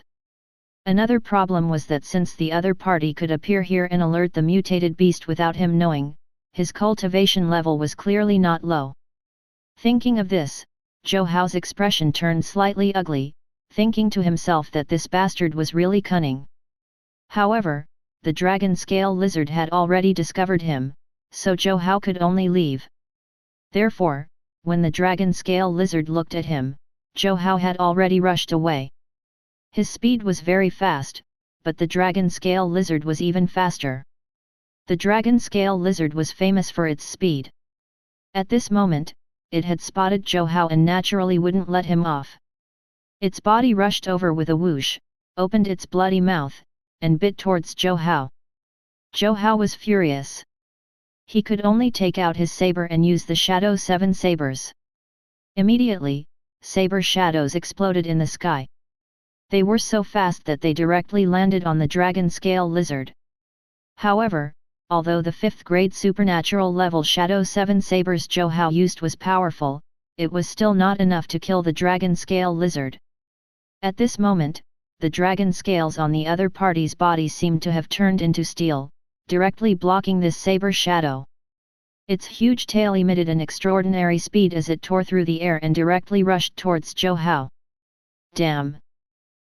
[SPEAKER 1] Another problem was that since the other party could appear here and alert the mutated beast without him knowing, his cultivation level was clearly not low. Thinking of this, Zhou Hao's expression turned slightly ugly, thinking to himself that this bastard was really cunning. However, the dragon scale lizard had already discovered him, so Zhou Hao could only leave. Therefore, when the dragon scale lizard looked at him, Zhou Hao had already rushed away. His speed was very fast, but the dragon scale lizard was even faster. The dragon scale lizard was famous for its speed. At this moment, it had spotted Zhou Hao and naturally wouldn't let him off. Its body rushed over with a whoosh, opened its bloody mouth, and bit towards Zhou Hao. Zhou Hao was furious. He could only take out his saber and use the Shadow 7 sabers. Immediately, saber shadows exploded in the sky. They were so fast that they directly landed on the dragon scale lizard. However, although the 5th grade supernatural level Shadow 7 sabers Zhou Hao used was powerful, it was still not enough to kill the dragon scale lizard. At this moment, the dragon scales on the other party's body seemed to have turned into steel, directly blocking this saber shadow. Its huge tail emitted an extraordinary speed as it tore through the air and directly rushed towards Zhou Hao. Damn!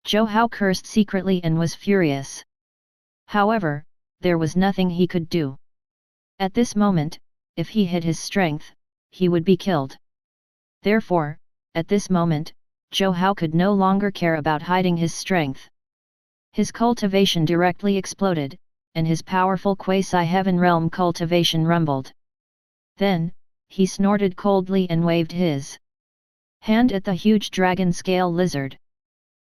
[SPEAKER 1] Zhou Hao cursed secretly and was furious. However, there was nothing he could do. At this moment, if he hid his strength, he would be killed. Therefore, at this moment, Zhou Hao could no longer care about hiding his strength. His cultivation directly exploded, and his powerful quasi-heaven realm cultivation rumbled. Then, he snorted coldly and waved his hand at the huge dragon scale lizard.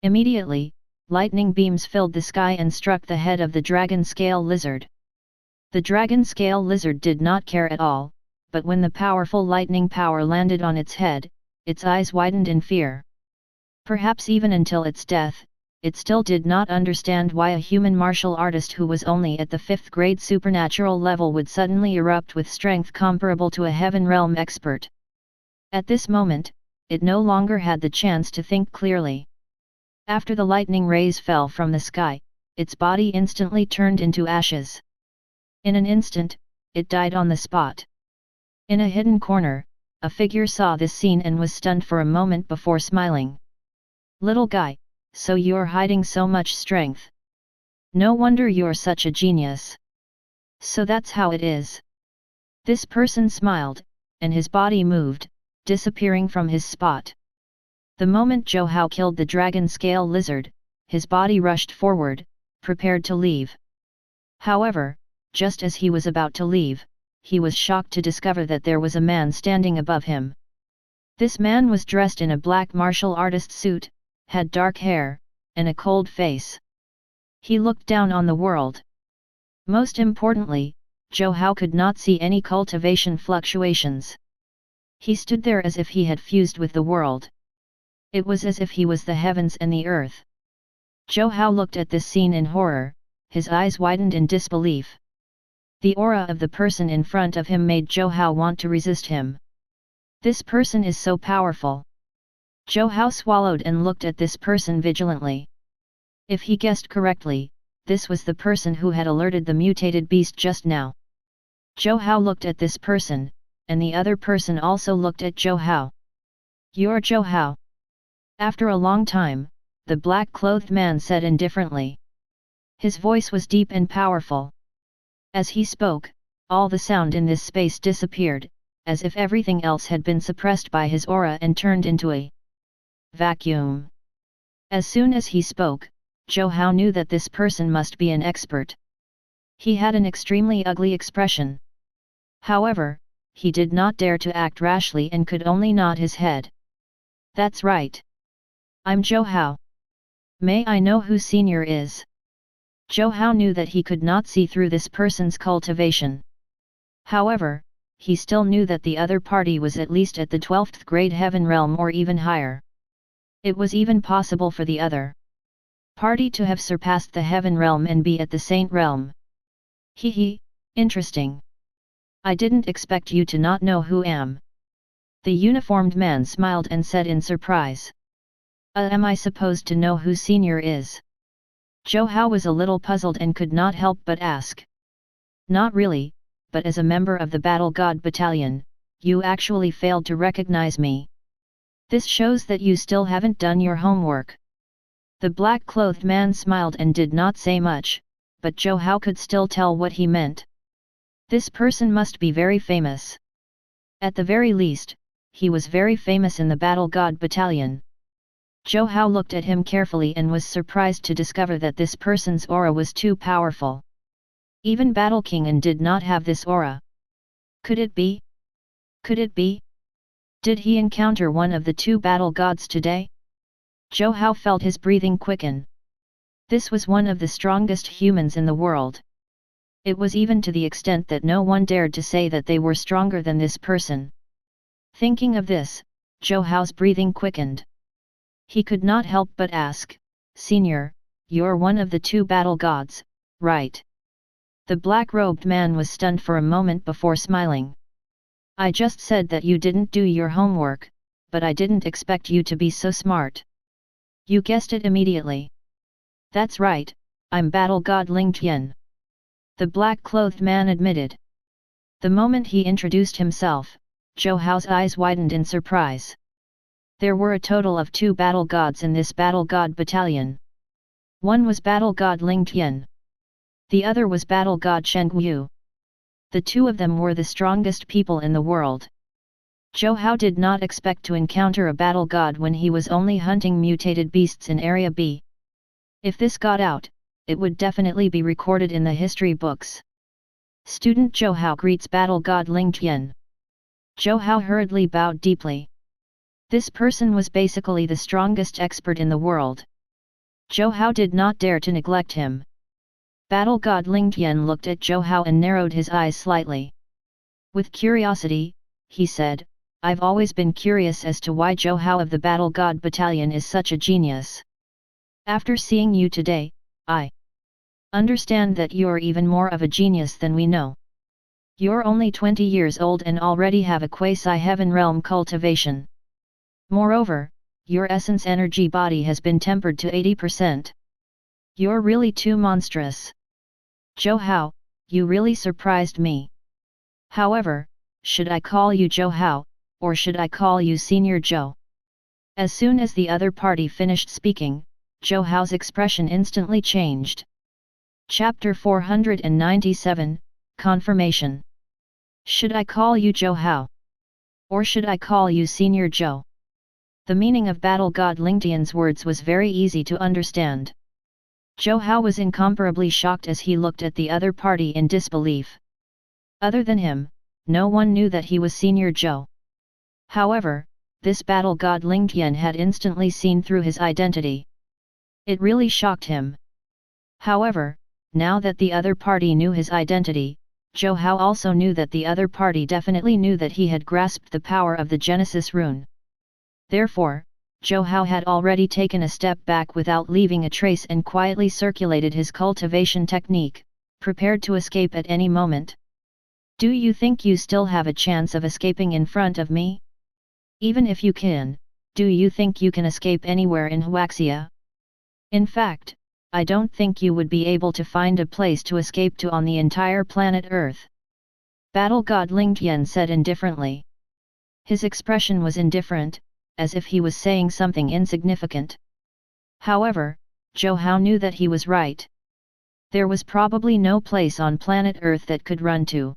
[SPEAKER 1] Immediately, lightning beams filled the sky and struck the head of the dragon scale lizard. The dragon scale lizard did not care at all, but when the powerful lightning power landed on its head, its eyes widened in fear. Perhaps even until its death, it still did not understand why a human martial artist who was only at the 5th grade supernatural level would suddenly erupt with strength comparable to a heaven realm expert. At this moment, it no longer had the chance to think clearly. After the lightning rays fell from the sky, its body instantly turned into ashes. In an instant, it died on the spot. In a hidden corner, a figure saw this scene and was stunned for a moment before smiling. "Little guy, so you're hiding so much strength. No wonder you're such a genius. So that's how it is." This person smiled, and his body moved, disappearing from his spot. The moment Zhou Hao killed the dragon scale lizard, his body rushed forward, prepared to leave. However, just as he was about to leave, he was shocked to discover that there was a man standing above him. This man was dressed in a black martial artist suit, had dark hair, and a cold face. He looked down on the world. Most importantly, Zhou Hao could not see any cultivation fluctuations. He stood there as if he had fused with the world. It was as if he was the heavens and the earth. Zhou Hao looked at this scene in horror, his eyes widened in disbelief. The aura of the person in front of him made Zhou Hao want to resist him. This person is so powerful. Zhou Hao swallowed and looked at this person vigilantly. If he guessed correctly, this was the person who had alerted the mutated beast just now. Zhou Hao looked at this person, and the other person also looked at Zhou Hao. "You're Zhou Hao." After a long time, the black-clothed man said indifferently. His voice was deep and powerful. As he spoke, all the sound in this space disappeared, as if everything else had been suppressed by his aura and turned into a vacuum. As soon as he spoke, Zhou Hao knew that this person must be an expert. He had an extremely ugly expression. However, he did not dare to act rashly and could only nod his head. That's right. I'm Zhou Hao. May I know who senior is? Zhou Hao knew that he could not see through this person's cultivation. However, he still knew that the other party was at least at the 12th grade heaven realm or even higher. It was even possible for the other party to have surpassed the heaven realm and be at the saint realm. Hee, interesting. I didn't expect you to not know who am. The uniformed man smiled and said in surprise. Am I supposed to know who senior is? Zhou Hao was a little puzzled and could not help but ask. Not really, but as a member of the Battle God Battalion, you actually failed to recognize me. This shows that you still haven't done your homework. The black-clothed man smiled and did not say much, but Zhou Hao could still tell what he meant. This person must be very famous. At the very least, he was very famous in the Battle God Battalion. Zhou Hao looked at him carefully and was surprised to discover that this person's aura was too powerful. Even Battle King An did not have this aura. Could it be? Could it be? Did he encounter one of the two battle gods today? Zhou Hao felt his breathing quicken. This was one of the strongest humans in the world. It was even to the extent that no one dared to say that they were stronger than this person. Thinking of this, Zhou Hao's breathing quickened. He could not help but ask, Senior, you're one of the two battle gods, right? The black-robed man was stunned for a moment before smiling. I just said that you didn't do your homework, but I didn't expect you to be so smart. You guessed it immediately. That's right, I'm battle god Lingtian. The black-clothed man admitted. The moment he introduced himself, Zhou Hao's eyes widened in surprise. There were a total of 2 battle gods in this battle god battalion. One was battle god Lingtian. The other was battle god Shengyu. The two of them were the strongest people in the world. Zhou Hao did not expect to encounter a battle god when he was only hunting mutated beasts in Area B. If this got out, it would definitely be recorded in the history books. Student Zhou Hao greets battle god Lingtian. Zhou Hao hurriedly bowed deeply. This person was basically the strongest expert in the world. Zhou Hao did not dare to neglect him. Battle god Lingtian looked at Zhou Hao and narrowed his eyes slightly. With curiosity, he said, I've always been curious as to why Zhou Hao of the Battle God Battalion is such a genius. After seeing you today, I understand that you're even more of a genius than we know. You're only 20 years old and already have a quasi-heaven realm cultivation. Moreover, your essence energy body has been tempered to 80%. You're really too monstrous. Zhou Hao, you really surprised me. However, should I call you Zhou Hao, or should I call you Senior Zhou? As soon as the other party finished speaking, Zhou Hao's expression instantly changed. Chapter 497, Confirmation. Should I call you Zhou Hao? Or should I call you Senior Zhou? The meaning of Battle God Lingtian's words was very easy to understand. Zhou Hao was incomparably shocked as he looked at the other party in disbelief. Other than him, no one knew that he was Senior Zhou. However, this battle god Lingtian had instantly seen through his identity. It really shocked him. However, now that the other party knew his identity, Zhou Hao also knew that the other party definitely knew that he had grasped the power of the Genesis rune. Therefore, Zhou Hao had already taken a step back without leaving a trace and quietly circulated his cultivation technique, prepared to escape at any moment. Do you think you still have a chance of escaping in front of me? Even if you can, do you think you can escape anywhere in Huaxia? In fact, I don't think you would be able to find a place to escape to on the entire planet Earth. Battle God Lingtian said indifferently. His expression was indifferent, as if he was saying something insignificant. However, Zhou Hao knew that he was right. There was probably no place on planet Earth that could run to.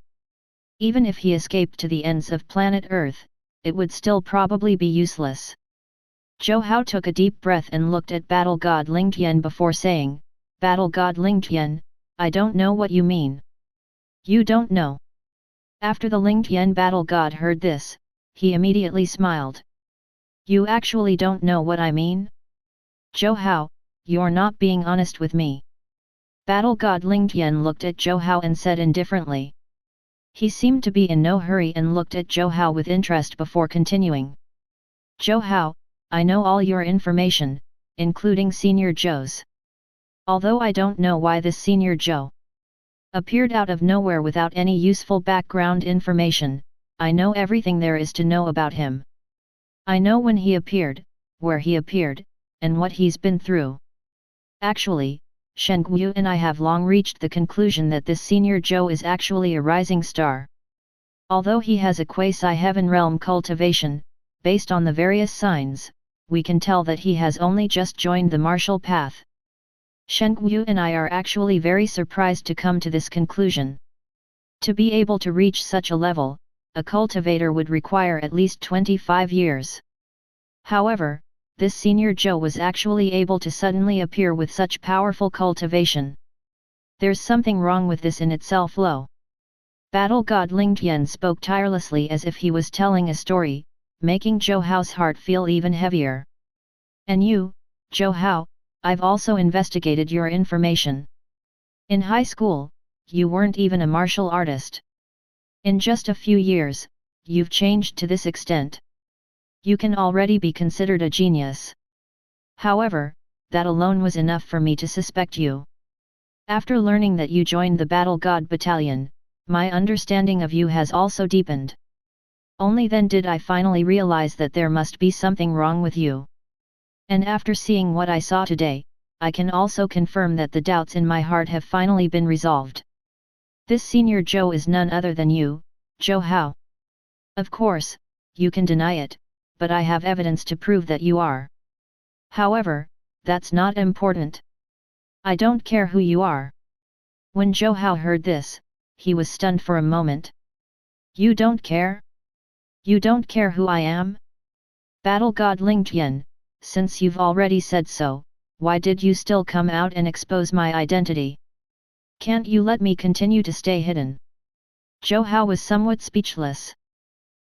[SPEAKER 1] Even if he escaped to the ends of planet Earth, it would still probably be useless. Zhou Hao took a deep breath and looked at Battle God Lingtian before saying, "Battle God Lingtian, I don't know what you mean." "You don't know?" After the Lingtian battle god heard this, he immediately smiled. "You actually don't know what I mean? Zhou Hao, you're not being honest with me." Battle god Lingtian looked at Zhou Hao and said indifferently. He seemed to be in no hurry and looked at Zhou Hao with interest before continuing. "Zhou Hao, I know all your information, including Senior Zhou's. Although I don't know why this Senior Zhou appeared out of nowhere without any useful background information, I know everything there is to know about him. I know when he appeared, where he appeared, and what he's been through. Actually, Shen Guyu and I have long reached the conclusion that this Senior Zhou is actually a rising star. Although he has a quasi-heaven realm cultivation, based on the various signs, we can tell that he has only just joined the martial path. Shen Guyu and I are actually very surprised to come to this conclusion. To be able to reach such a level, a cultivator would require at least 25 years. However, this Senior Zhou was actually able to suddenly appear with such powerful cultivation. There's something wrong with this in itself. Lo. Battle God Lingtian spoke tirelessly as if he was telling a story, making Zhou Hao's heart feel even heavier. "And you, Zhou Hao, I've also investigated your information. In high school, you weren't even a martial artist. In just a few years, you've changed to this extent. You can already be considered a genius. However, that alone was enough for me to suspect you. After learning that you joined the Battle God Battalion, my understanding of you has also deepened. Only then did I finally realize that there must be something wrong with you. And after seeing what I saw today, I can also confirm that the doubts in my heart have finally been resolved. This Senior Zhou is none other than you, Zhou Hao. Of course, you can deny it, but I have evidence to prove that you are. However, that's not important. I don't care who you are." When Zhou Hao heard this, he was stunned for a moment. "You don't care? You don't care who I am? Battle God Lingtian, since you've already said so, why did you still come out and expose my identity? Can't you let me continue to stay hidden?" Zhou Hao was somewhat speechless.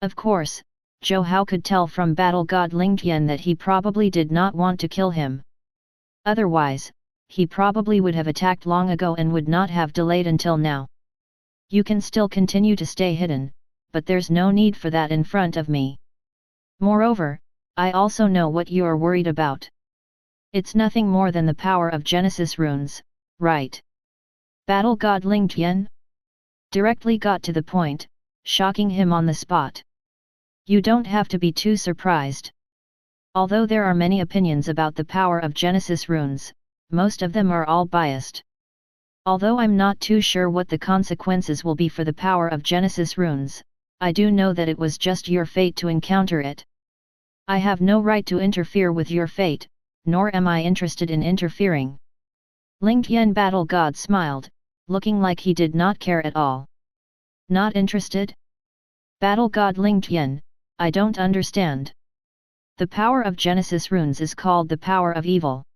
[SPEAKER 1] Of course, Zhou Hao could tell from Battle God Lingtian that he probably did not want to kill him. Otherwise, he probably would have attacked long ago and would not have delayed until now. "You can still continue to stay hidden, but there's no need for that in front of me. Moreover, I also know what you're worried about. It's nothing more than the power of Genesis runes, right?" Battle God Lingtian directly got to the point, shocking him on the spot. "You don't have to be too surprised. Although there are many opinions about the power of Genesis runes, most of them are all biased. Although I'm not too sure what the consequences will be for the power of Genesis runes, I do know that it was just your fate to encounter it. I have no right to interfere with your fate, nor am I interested in interfering." Lingtian Battle God smiled, looking like he did not care at all. "Not interested? Battle God Lingtian, I don't understand. The power of Genesis runes is called the power of evil.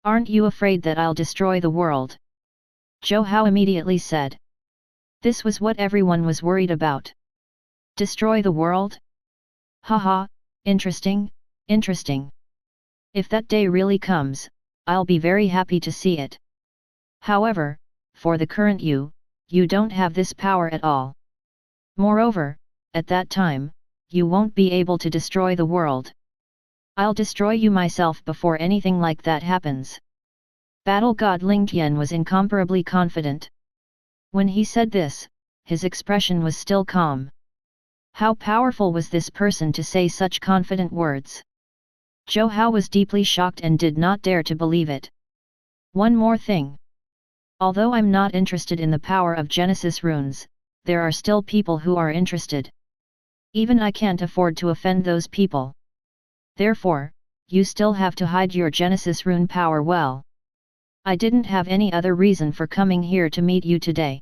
[SPEAKER 1] Aren't you afraid that I'll destroy the world?" Zhou Hao immediately said. This was what everyone was worried about. Destroy the world? Haha, interesting, interesting. If that day really comes, I'll be very happy to see it. However, for the current you don't have this power at all. Moreover, at that time, you won't be able to destroy the world. I'll destroy you myself before anything like that happens. Battle God Lingtian was incomparably confident. When he said this, his expression was still calm. How powerful was this person to say such confident words? Zhou Hao was deeply shocked and did not dare to believe it. One more thing. Although I'm not interested in the power of Genesis runes, there are still people who are interested. Even I can't afford to offend those people. Therefore, you still have to hide your Genesis rune power well. I didn't have any other reason for coming here to meet you today.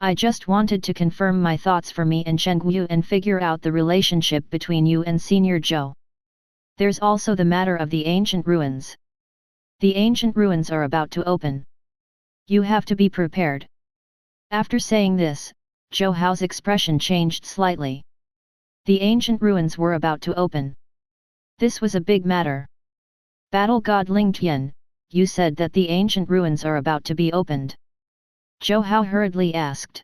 [SPEAKER 1] I just wanted to confirm my thoughts for me and Chengyu and figure out the relationship between you and Senior Zhou. There's also the matter of the ancient ruins. The ancient ruins are about to open. You have to be prepared. After saying this, Zhou Hao's expression changed slightly. The ancient ruins were about to open. This was a big matter. Battle God Lingtian, you said that the ancient ruins are about to be opened. Zhou Hao hurriedly asked.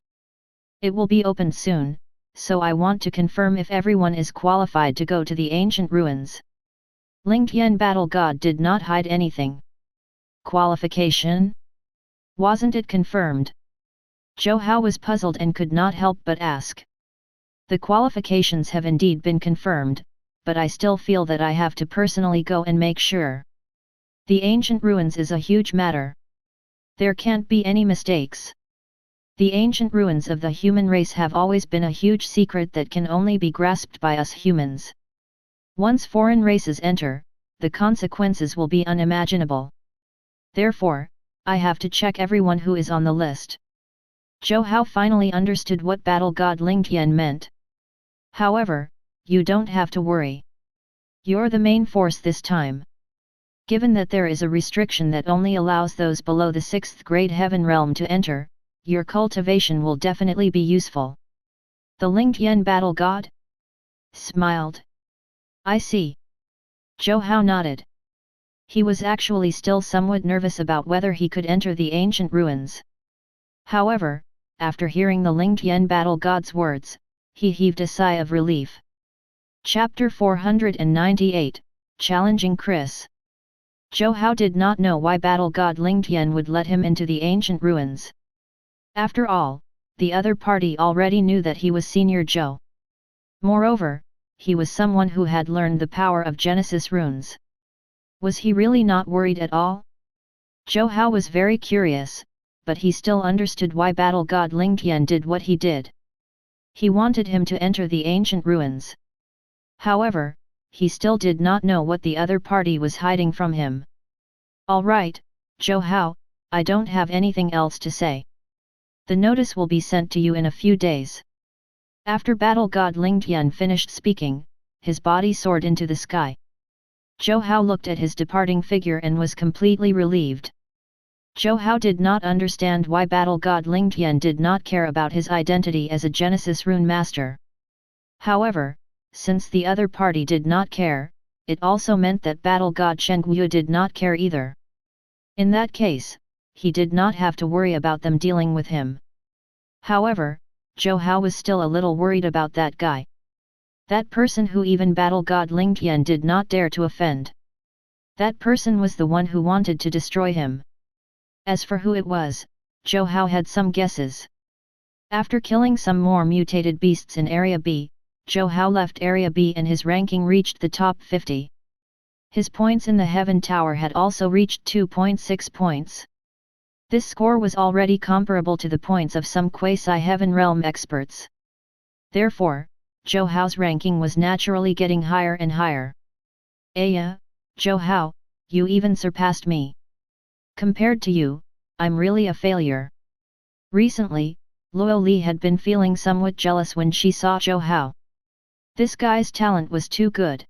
[SPEAKER 1] It will be opened soon, so I want to confirm if everyone is qualified to go to the ancient ruins. Lingtian Battle God did not hide anything. Qualification? Wasn't it confirmed? Zhou Hao was puzzled and could not help but ask. The qualifications have indeed been confirmed, but I still feel that I have to personally go and make sure. The ancient ruins is a huge matter. There can't be any mistakes. The ancient ruins of the human race have always been a huge secret that can only be grasped by us humans. Once foreign races enter, the consequences will be unimaginable. Therefore, I have to check everyone who is on the list. Zhou Hao finally understood what Battle God Lingtian meant. However, you don't have to worry. You're the main force this time. Given that there is a restriction that only allows those below the 6th grade heaven realm to enter, your cultivation will definitely be useful. The Lingtian Battle God smiled. I see. Zhou Hao nodded. He was actually still somewhat nervous about whether he could enter the ancient ruins. However, after hearing the Lingtian Battle God's words, he heaved a sigh of relief. Chapter 498, Challenging Chris. Zhou Hao did not know why Battle God Lingtian would let him into the ancient ruins. After all, the other party already knew that he was Senior Zhou. Moreover, he was someone who had learned the power of Genesis runes. Was he really not worried at all? Zhou Hao was very curious, but he still understood why Battle God Lingtian did what he did. He wanted him to enter the ancient ruins. However, he still did not know what the other party was hiding from him. All right, Zhou Hao, I don't have anything else to say. The notice will be sent to you in a few days. After Battle God Lingtian finished speaking, his body soared into the sky. Zhou Hao looked at his departing figure and was completely relieved. Zhou Hao did not understand why Battle God Lingtian did not care about his identity as a Genesis rune master. However, since the other party did not care, it also meant that Battle God Chengyu did not care either. In that case, he did not have to worry about them dealing with him. However, Zhou Hao was still a little worried about that guy. That person who even Battle God Lingtian did not dare to offend. That person was the one who wanted to destroy him. As for who it was, Zhou Hao had some guesses. After killing some more mutated beasts in Area B, Zhou Hao left Area B and his ranking reached the top 50. His points in the Heaven Tower had also reached 2.6 points. This score was already comparable to the points of some quasi-Heaven Realm experts. Therefore, Zhou Hao's ranking was naturally getting higher and higher. Aya, Zhou Hao, you even surpassed me. Compared to you, I'm really a failure. Recently, Luo Li had been feeling somewhat jealous when she saw Zhou Hao. This guy's talent was too good.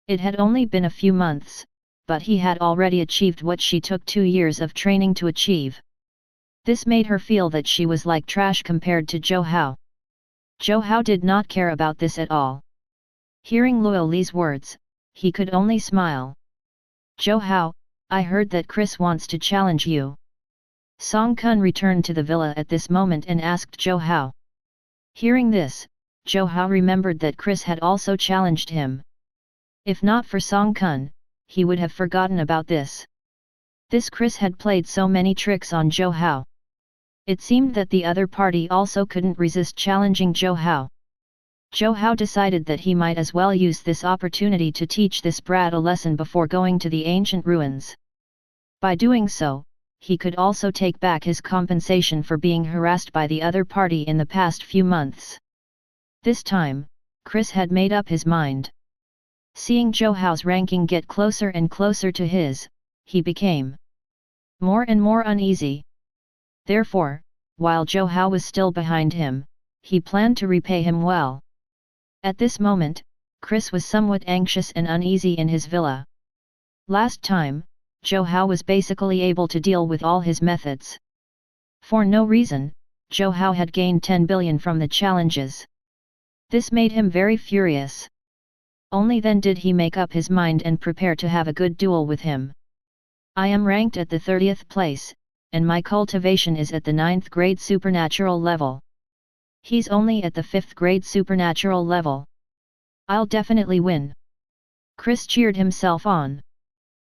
[SPEAKER 1] It had only been a few months, but he had already achieved what she took 2 years of training to achieve. This made her feel that she was like trash compared to Zhou Hao. Zhou Hao did not care about this at all. Hearing Luo Li's words, he could only smile. Zhou Hao, I heard that Chris wants to challenge you. Song Kun returned to the villa at this moment and asked Zhou Hao. Hearing this, Zhou Hao remembered that Chris had also challenged him. If not for Song Kun, he would have forgotten about this. This Chris had played so many tricks on Zhou Hao. It seemed that the other party also couldn't resist challenging Zhou Hao. Zhou Hao decided that he might as well use this opportunity to teach this brat a lesson before going to the ancient ruins. By doing so, he could also take back his compensation for being harassed by the other party in the past few months. This time, Chris had made up his mind. Seeing Zhou Hao's ranking get closer and closer to his, he became more and more uneasy. Therefore, while Zhou Hao was still behind him, he planned to repay him well. At this moment, Chris was somewhat anxious and uneasy in his villa. Last time, Zhou Hao was basically able to deal with all his methods. For no reason, Zhou Hao had gained 10 billion from the challenges. This made him very furious. Only then did he make up his mind and prepare to have a good duel with him. I am ranked at the 30th place, and my cultivation is at the 9th grade supernatural level. He's only at the 5th grade supernatural level. I'll definitely win. Chris cheered himself on.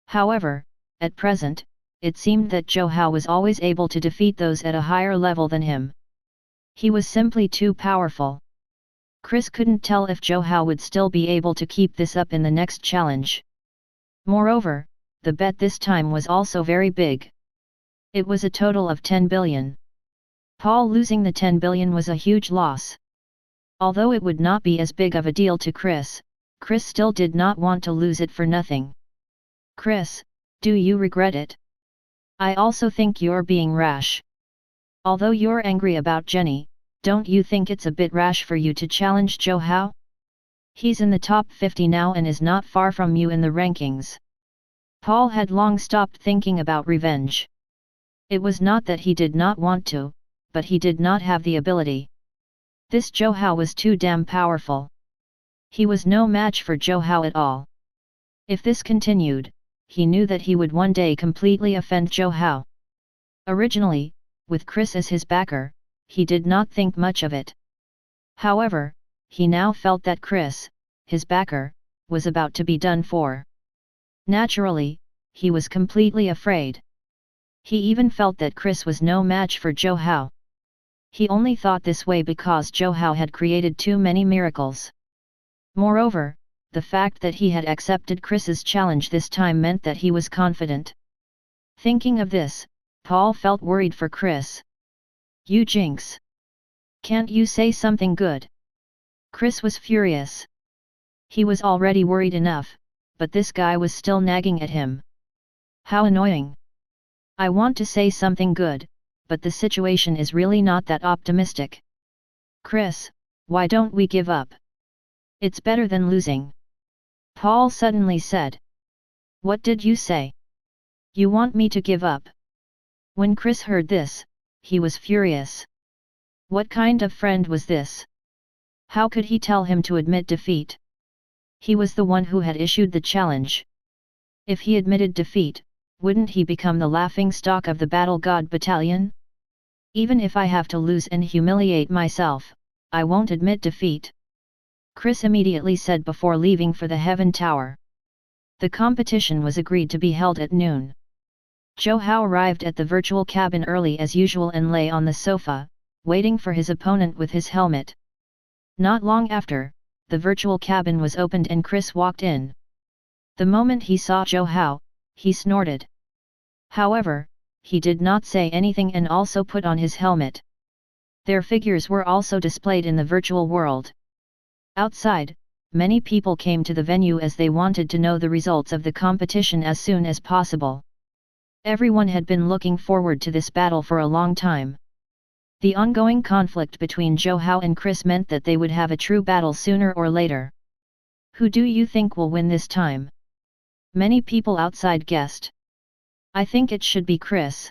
[SPEAKER 1] However, at present, it seemed that Zhou Hao was always able to defeat those at a higher level than him. He was simply too powerful. Chris couldn't tell if Zhou Hao would still be able to keep this up in the next challenge. Moreover, the bet this time was also very big. It was a total of 10 billion. Paul losing the 10 billion was a huge loss. Although it would not be as big of a deal to Chris still did not want to lose it for nothing. Chris, do you regret it? I also think you're being rash. Although you're angry about Jenny, don't you think it's a bit rash for you to challenge Zhou Hao? He's in the top 50 now and is not far from you in the rankings. Paul had long stopped thinking about revenge. It was not that he did not want to, but he did not have the ability. This Zhou Hao was too damn powerful. He was no match for Zhou Hao at all. If this continued, he knew that he would one day completely offend Zhou Hao. Originally, with Chris as his backer, he did not think much of it. However, he now felt that Chris, his backer, was about to be done for. Naturally, he was completely afraid. He even felt that Chris was no match for Zhou Hao. He only thought this way because Zhou Hao had created too many miracles. Moreover, the fact that he had accepted Chris's challenge this time meant that he was confident. Thinking of this, Paul felt worried for Chris. You jinx! Can't you say something good? Chris was furious. He was already worried enough, but this guy was still nagging at him. How annoying! I want to say something good, but the situation is really not that optimistic. Chris, why don't we give up? It's better than losing. Paul suddenly said. What did you say? You want me to give up? When Chris heard this, he was furious. What kind of friend was this? How could he tell him to admit defeat? He was the one who had issued the challenge. If he admitted defeat, wouldn't he become the laughing stock of the Battle God Battalion? Even if I have to lose and humiliate myself, I won't admit defeat. Chris immediately said before leaving for the Heaven Tower. The competition was agreed to be held at noon. Zhou Hao arrived at the virtual cabin early as usual and lay on the sofa, waiting for his opponent with his helmet. Not long after, the virtual cabin was opened and Chris walked in. The moment he saw Zhou Hao, he snorted. However, he did not say anything and also put on his helmet. Their figures were also displayed in the virtual world. Outside, many people came to the venue as they wanted to know the results of the competition as soon as possible. Everyone had been looking forward to this battle for a long time. The ongoing conflict between Zhou Hao and Chris meant that they would have a true battle sooner or later. Who do you think will win this time? Many people outside guessed. I think it should be Chris.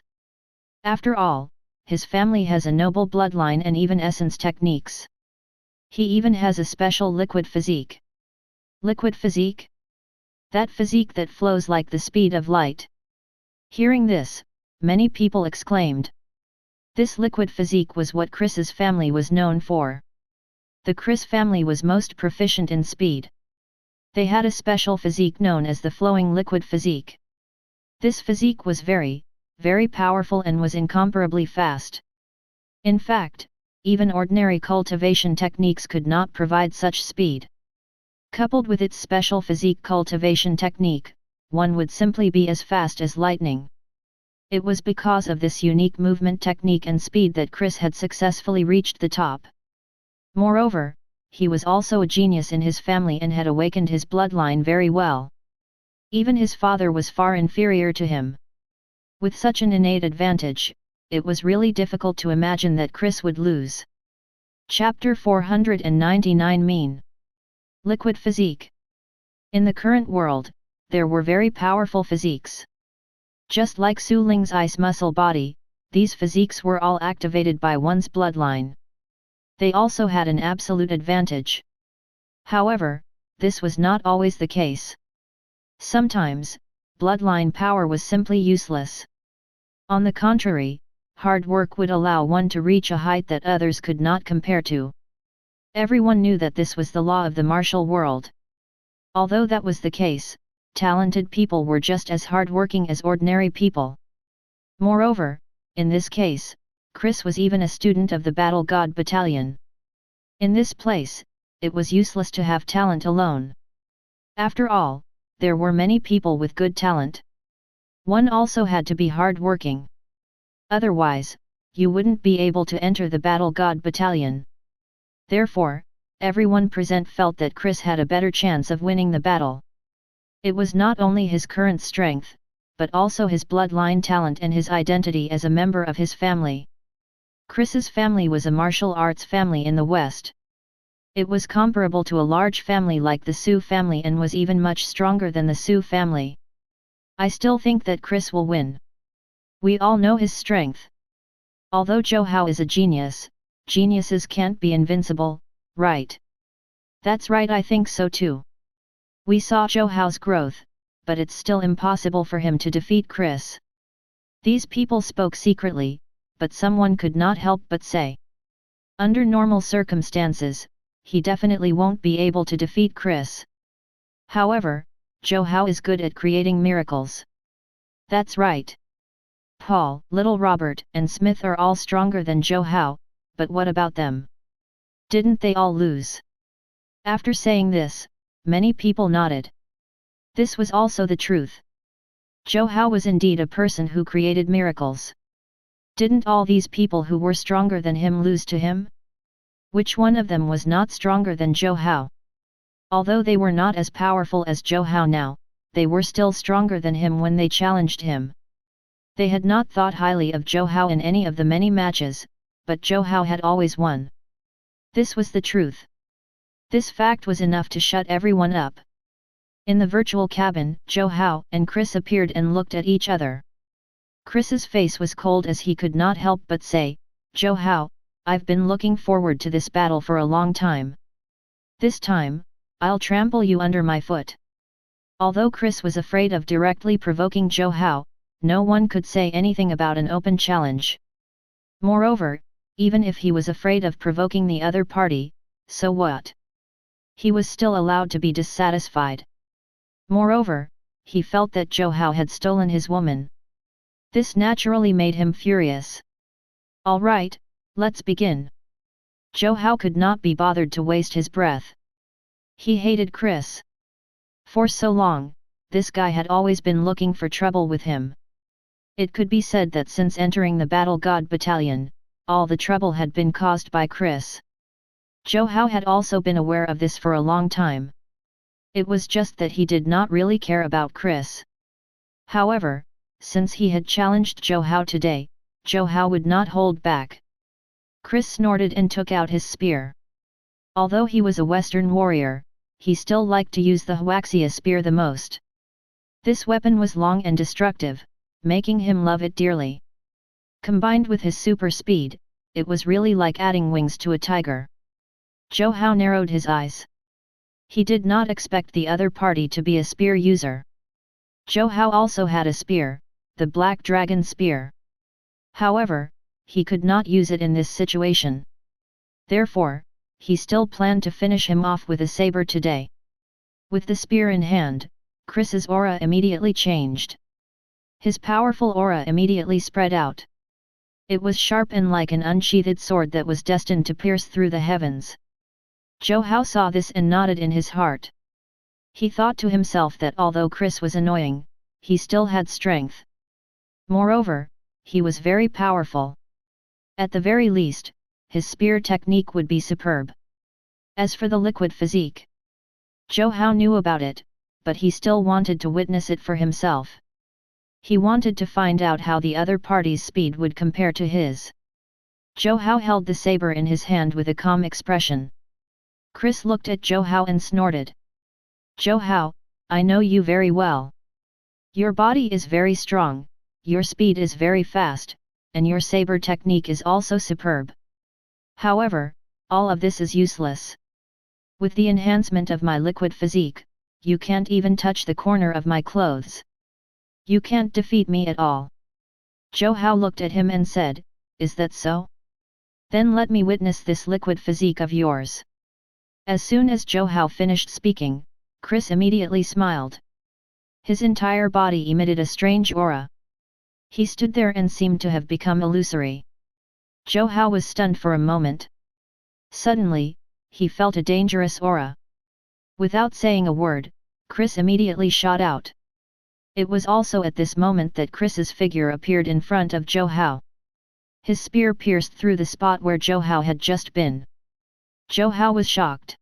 [SPEAKER 1] After all, his family has a noble bloodline and even essence techniques. He even has a special liquid physique. Liquid physique? That physique that flows like the speed of light. Hearing this, many people exclaimed. This liquid physique was what Chris's family was known for. The Chris family was most proficient in speed. They had a special physique known as the flowing liquid physique. This physique was very, very powerful and was incomparably fast. In fact, even ordinary cultivation techniques could not provide such speed. Coupled with its special physique cultivation technique, one would simply be as fast as lightning. It was because of this unique movement technique and speed that Chris had successfully reached the top. Moreover, he was also a genius in his family and had awakened his bloodline very well. Even his father was far inferior to him. With such an innate advantage, it was really difficult to imagine that Chris would lose. Chapter 499 Mean Liquid Physique. In the current world, there were very powerful physiques. Just like Su Ling's ice muscle body, these physiques were all activated by one's bloodline. They also had an absolute advantage. However, this was not always the case. Sometimes, bloodline power was simply useless. On the contrary, hard work would allow one to reach a height that others could not compare to. Everyone knew that this was the law of the martial world. Although that was the case, talented people were just as hard-working as ordinary people. Moreover, in this case, Chris was even a student of the Battle God Battalion. In this place, it was useless to have talent alone. After all, there were many people with good talent. One also had to be hard-working. Otherwise, you wouldn't be able to enter the Battle God Battalion. Therefore, everyone present felt that Chris had a better chance of winning the battle. It was not only his current strength, but also his bloodline talent and his identity as a member of his family. Chris's family was a martial arts family in the West. It was comparable to a large family like the Su family and was even much stronger than the Su family. I still think that Chris will win. We all know his strength. Although Zhou Hao is a genius, geniuses can't be invincible, right? That's right, I think so too. We saw Zhou Hao's growth, but it's still impossible for him to defeat Chris. These people spoke secretly, but someone could not help but say. Under normal circumstances, he definitely won't be able to defeat Chris. However, Zhou Hao is good at creating miracles. That's right. Paul, Little Robert, and Smith are all stronger than Zhou Hao, but what about them? Didn't they all lose? After saying this, many people nodded. This was also the truth. Zhou Hao was indeed a person who created miracles. Didn't all these people who were stronger than him lose to him? Which one of them was not stronger than Zhou Hao? Although they were not as powerful as Zhou Hao now, they were still stronger than him when they challenged him. They had not thought highly of Zhou Hao in any of the many matches, but Zhou Hao had always won. This was the truth. This fact was enough to shut everyone up. In the virtual cabin, Zhou Hao and Chris appeared and looked at each other. Chris's face was cold as he could not help but say, "Zhou Hao, I've been looking forward to this battle for a long time. This time, I'll trample you under my foot." Although Chris was afraid of directly provoking Zhou Hao, no one could say anything about an open challenge. Moreover, even if he was afraid of provoking the other party, so what? He was still allowed to be dissatisfied. Moreover, he felt that Zhou Hao had stolen his woman. This naturally made him furious. All right, let's begin. Zhou Hao could not be bothered to waste his breath. He hated Chris. For so long, this guy had always been looking for trouble with him. It could be said that since entering the Battle God Battalion, all the trouble had been caused by Chris. Zhou Hao had also been aware of this for a long time. It was just that he did not really care about Chris. However, since he had challenged Zhou Hao today, Zhou Hao would not hold back. Chris snorted and took out his spear. Although he was a Western warrior, he still liked to use the Huaxia spear the most. This weapon was long and destructive, making him love it dearly. Combined with his super speed, it was really like adding wings to a tiger. Zhou Hao narrowed his eyes. He did not expect the other party to be a spear user. Zhou Hao also had a spear, the Black Dragon Spear. However, he could not use it in this situation. Therefore, he still planned to finish him off with a saber today. With the spear in hand, Chris's aura immediately changed. His powerful aura immediately spread out. It was sharp and like an unsheathed sword that was destined to pierce through the heavens. Zhou Hao saw this and nodded in his heart. He thought to himself that although Chris was annoying, he still had strength. Moreover, he was very powerful. At the very least, his spear technique would be superb. As for the liquid physique, Zhou Hao knew about it, but he still wanted to witness it for himself. He wanted to find out how the other party's speed would compare to his. Zhou Hao held the saber in his hand with a calm expression. Chris looked at Zhou Hao and snorted. Zhou Hao, I know you very well. Your body is very strong, your speed is very fast, and your saber technique is also superb. However, all of this is useless. With the enhancement of my liquid physique, you can't even touch the corner of my clothes. You can't defeat me at all. Zhou Hao looked at him and said, Is that so? Then let me witness this liquid physique of yours. As soon as Zhou Hao finished speaking, Chris immediately smiled. His entire body emitted a strange aura. He stood there and seemed to have become illusory. Zhou Hao was stunned for a moment. Suddenly, he felt a dangerous aura. Without saying a word, Chris immediately shot out. It was also at this moment that Chris's figure appeared in front of Zhou Hao. His spear pierced through the spot where Zhou Hao had just been. Zhou Hao was shocked.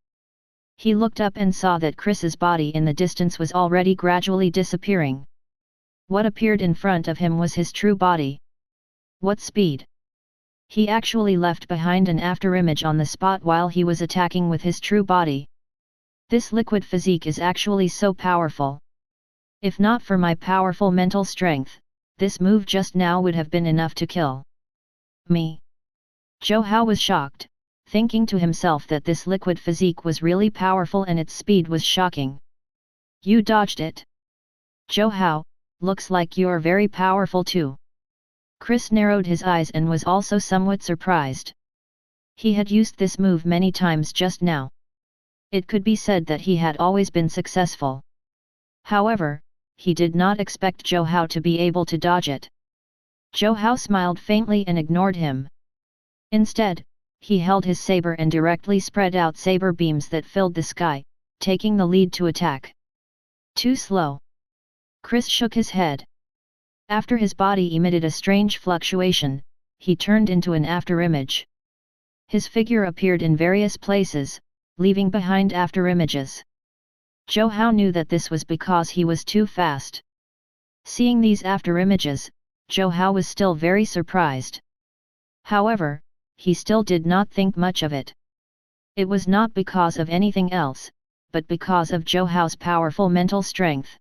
[SPEAKER 1] He looked up and saw that Chris's body in the distance was already gradually disappearing. What appeared in front of him was his true body. What speed! He actually left behind an afterimage on the spot while he was attacking with his true body. This liquid physique is actually so powerful. If not for my powerful mental strength, this move just now would have been enough to kill me. Zhou Hao was shocked, thinking to himself that this liquid physique was really powerful and its speed was shocking. You dodged it. Zhou Hao, looks like you're very powerful too. Chris narrowed his eyes and was also somewhat surprised. He had used this move many times just now. It could be said that he had always been successful. However, he did not expect Zhou Hao to be able to dodge it. Zhou Hao smiled faintly and ignored him. Instead, he held his saber and directly spread out saber beams that filled the sky, taking the lead to attack. Too slow. Chris shook his head. After his body emitted a strange fluctuation, he turned into an afterimage. His figure appeared in various places, leaving behind afterimages. Zhou Hao knew that this was because he was too fast. Seeing these afterimages, Zhou Hao was still very surprised. However, he still did not think much of it. It was not because of anything else, but because of Zhou Hao's powerful mental strength.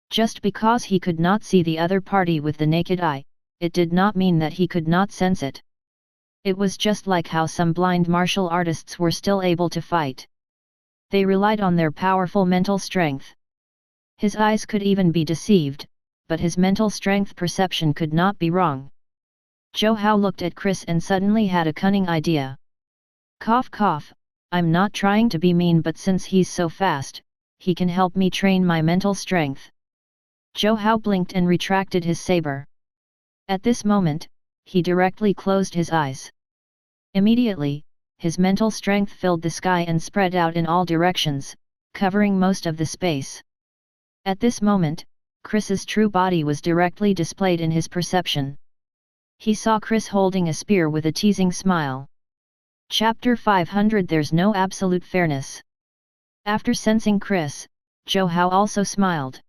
[SPEAKER 1] Just because he could not see the other party with the naked eye, it did not mean that he could not sense it. It was just like how some blind martial artists were still able to fight. They relied on their powerful mental strength. His eyes could even be deceived, but his mental strength perception could not be wrong. Zhou Hao looked at Chris and suddenly had a cunning idea. Cough cough, I'm not trying to be mean, but since he's so fast, he can help me train my mental strength. Zhou Hao blinked and retracted his saber. At this moment, he directly closed his eyes. Immediately, his mental strength filled the sky and spread out in all directions, covering most of the space. At this moment, Chris's true body was directly displayed in his perception. He saw Chris holding a spear with a teasing smile. Chapter 500 There's no absolute fairness. After sensing Chris, Zhou Hao also smiled.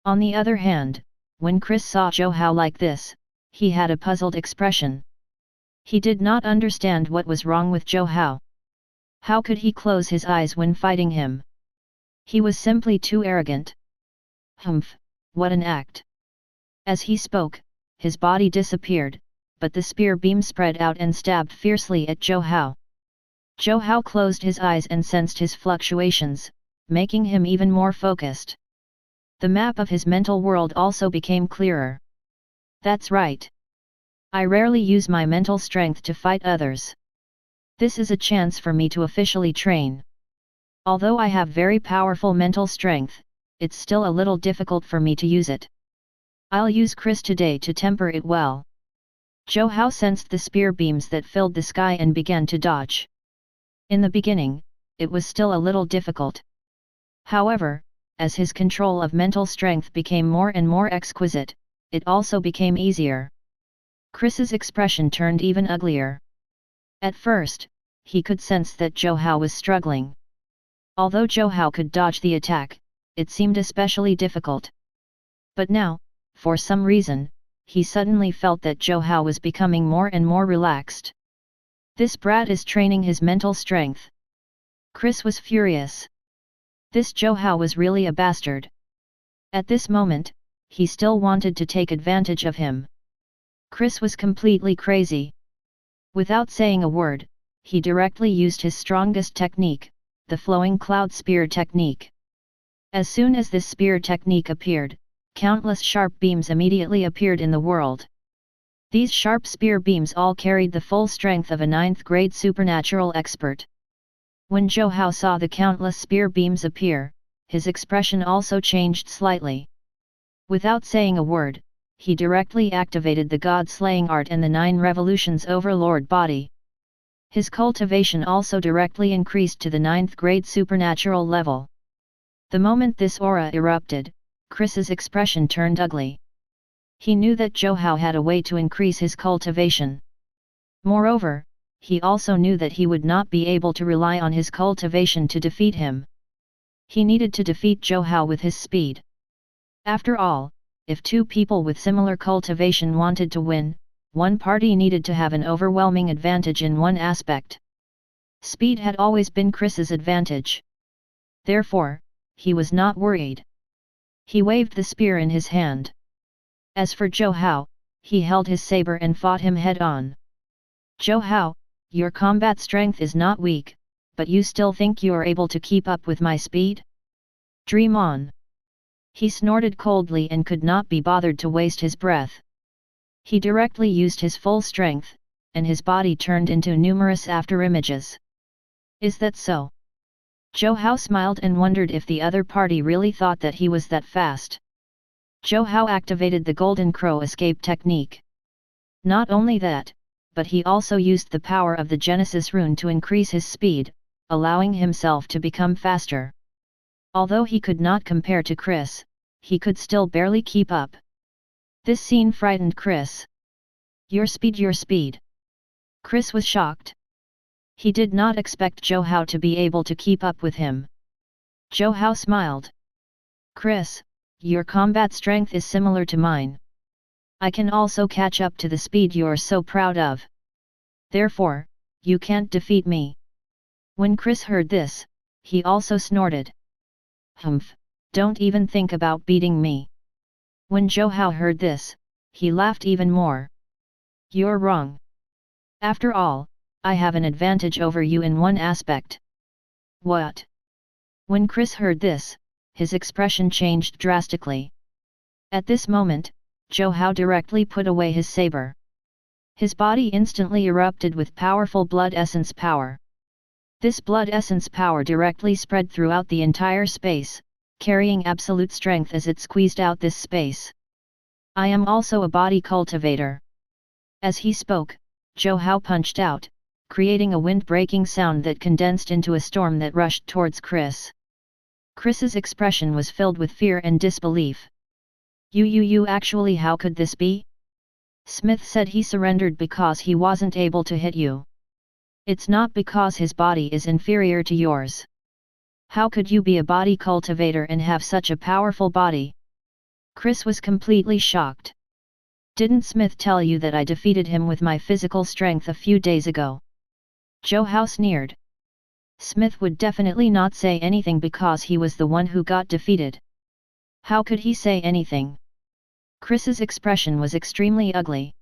[SPEAKER 1] On the other hand, when Chris saw Zhou Hao like this, he had a puzzled expression. He did not understand what was wrong with Zhou Hao. How could he close his eyes when fighting him? He was simply too arrogant. Humph, what an act! As he spoke, his body disappeared, but the spear beam spread out and stabbed fiercely at Zhou Hao. Zhou Hao closed his eyes and sensed his fluctuations, making him even more focused. The map of his mental world also became clearer. That's right. I rarely use my mental strength to fight others. This is a chance for me to officially train. Although I have very powerful mental strength, it's still a little difficult for me to use it. I'll use Chris today to temper it well. Zhou Hao sensed the spear beams that filled the sky and began to dodge. In the beginning, it was still a little difficult. However, as his control of mental strength became more and more exquisite, it also became easier. Chris's expression turned even uglier. At first, he could sense that Zhou Hao was struggling. Although Zhou Hao could dodge the attack, it seemed especially difficult. But now, for some reason, he suddenly felt that Zhou Hao was becoming more and more relaxed. This brat is training his mental strength. Chris was furious. This Zhou Hao was really a bastard. At this moment, he still wanted to take advantage of him. Chris was completely crazy. Without saying a word, he directly used his strongest technique, the flowing cloud spear technique. As soon as this spear technique appeared, countless sharp beams immediately appeared in the world. These sharp spear beams all carried the full strength of a 9th grade supernatural expert. When Zhou Hao saw the countless spear beams appear, his expression also changed slightly. Without saying a word, he directly activated the god-slaying art and the 9 revolutions overlord body. His cultivation also directly increased to the 9th grade supernatural level. The moment this aura erupted, Chris's expression turned ugly. He knew that Zhou Hao had a way to increase his cultivation. Moreover, he also knew that he would not be able to rely on his cultivation to defeat him. He needed to defeat Zhou Hao with his speed. After all, if two people with similar cultivation wanted to win, one party needed to have an overwhelming advantage in one aspect. Speed had always been Chris's advantage. Therefore, he was not worried. He waved the spear in his hand. As for Zhou Hao, he held his saber and fought him head-on. Zhou Hao, your combat strength is not weak, but you still think you are able to keep up with my speed? Dream on! He snorted coldly and could not be bothered to waste his breath. He directly used his full strength, and his body turned into numerous afterimages. Is that so? Zhou Hao smiled and wondered if the other party really thought that he was that fast. Zhou Hao activated the Golden Crow escape technique. Not only that, but he also used the power of the Genesis rune to increase his speed, allowing himself to become faster. Although he could not compare to Chris, he could still barely keep up. This scene frightened Chris. Your speed, your speed! Chris was shocked. He did not expect Zhou Hao to be able to keep up with him. Zhou Hao smiled. Chris, your combat strength is similar to mine. I can also catch up to the speed you're so proud of. Therefore, you can't defeat me. When Chris heard this, he also snorted. Humph, don't even think about beating me. When Zhou Hao heard this, he laughed even more. You're wrong. After all, I have an advantage over you in one aspect. What? When Chris heard this, his expression changed drastically. At this moment, Zhou Hao directly put away his saber. His body instantly erupted with powerful blood essence power. This blood essence power directly spread throughout the entire space, carrying absolute strength as it squeezed out this space. I am also a body cultivator. As he spoke, Zhou Hao punched out, creating a wind-breaking sound that condensed into a storm that rushed towards Chris. Chris's expression was filled with fear and disbelief. You actually, how could this be? Smith said he surrendered because he wasn't able to hit you. It's not because his body is inferior to yours. How could you be a body cultivator and have such a powerful body? Chris was completely shocked. Didn't Smith tell you that I defeated him with my physical strength a few days ago? Zhou Hao sneered. Smith would definitely not say anything because he was the one who got defeated. How could he say anything? Chris's expression was extremely ugly.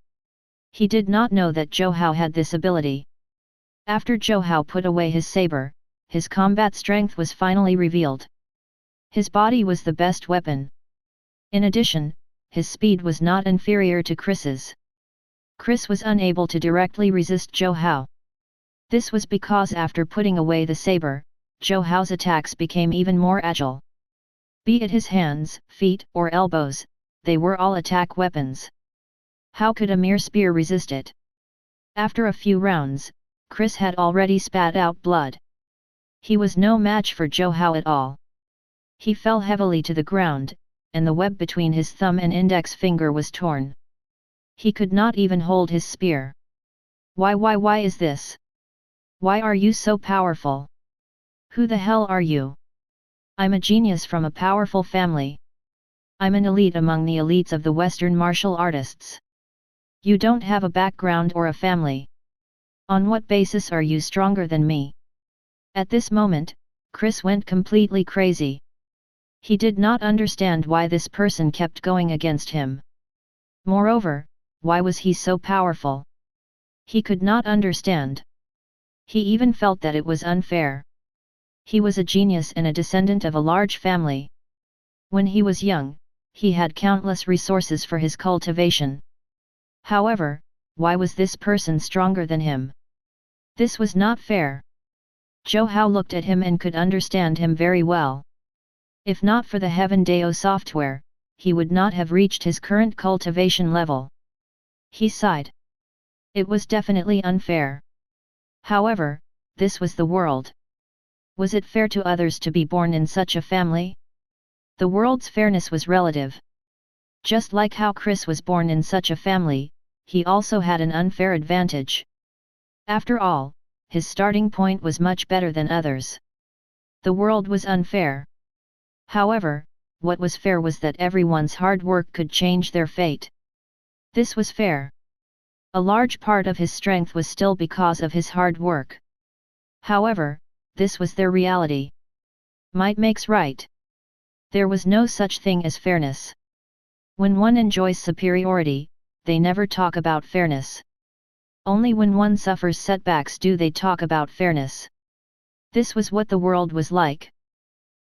[SPEAKER 1] He did not know that Zhou Hao had this ability. After Zhou Hao put away his saber, his combat strength was finally revealed. His body was the best weapon. In addition, his speed was not inferior to Chris's. Chris was unable to directly resist Zhou Hao. This was because after putting away the saber, Zhou Hao's attacks became even more agile. Be it his hands, feet, or elbows, they were all attack weapons. How could a mere spear resist it? After a few rounds, Chris had already spat out blood. He was no match for Zhou Hao at all. He fell heavily to the ground, and the web between his thumb and index finger was torn. He could not even hold his spear. Why is this? Why are you so powerful? Who the hell are you? I'm a genius from a powerful family. I'm an elite among the elites of the Western martial artists. You don't have a background or a family. On what basis are you stronger than me? At this moment, Chris went completely crazy. He did not understand why this person kept going against him. Moreover, why was he so powerful? He could not understand. He even felt that it was unfair. He was a genius and a descendant of a large family. When he was young, he had countless resources for his cultivation. However, why was this person stronger than him? This was not fair. Zhou Hao looked at him and could understand him very well. If not for the Heaven Dao software, he would not have reached his current cultivation level. He sighed. It was definitely unfair. However, this was the world. Was it fair to others to be born in such a family? The world's fairness was relative. Just like how Chris was born in such a family, he also had an unfair advantage. After all, his starting point was much better than others. The world was unfair. However, what was fair was that everyone's hard work could change their fate. This was fair. A large part of his strength was still because of his hard work. However, this was their reality. Might makes right. There was no such thing as fairness. When one enjoys superiority, they never talk about fairness. Only when one suffers setbacks do they talk about fairness. This was what the world was like.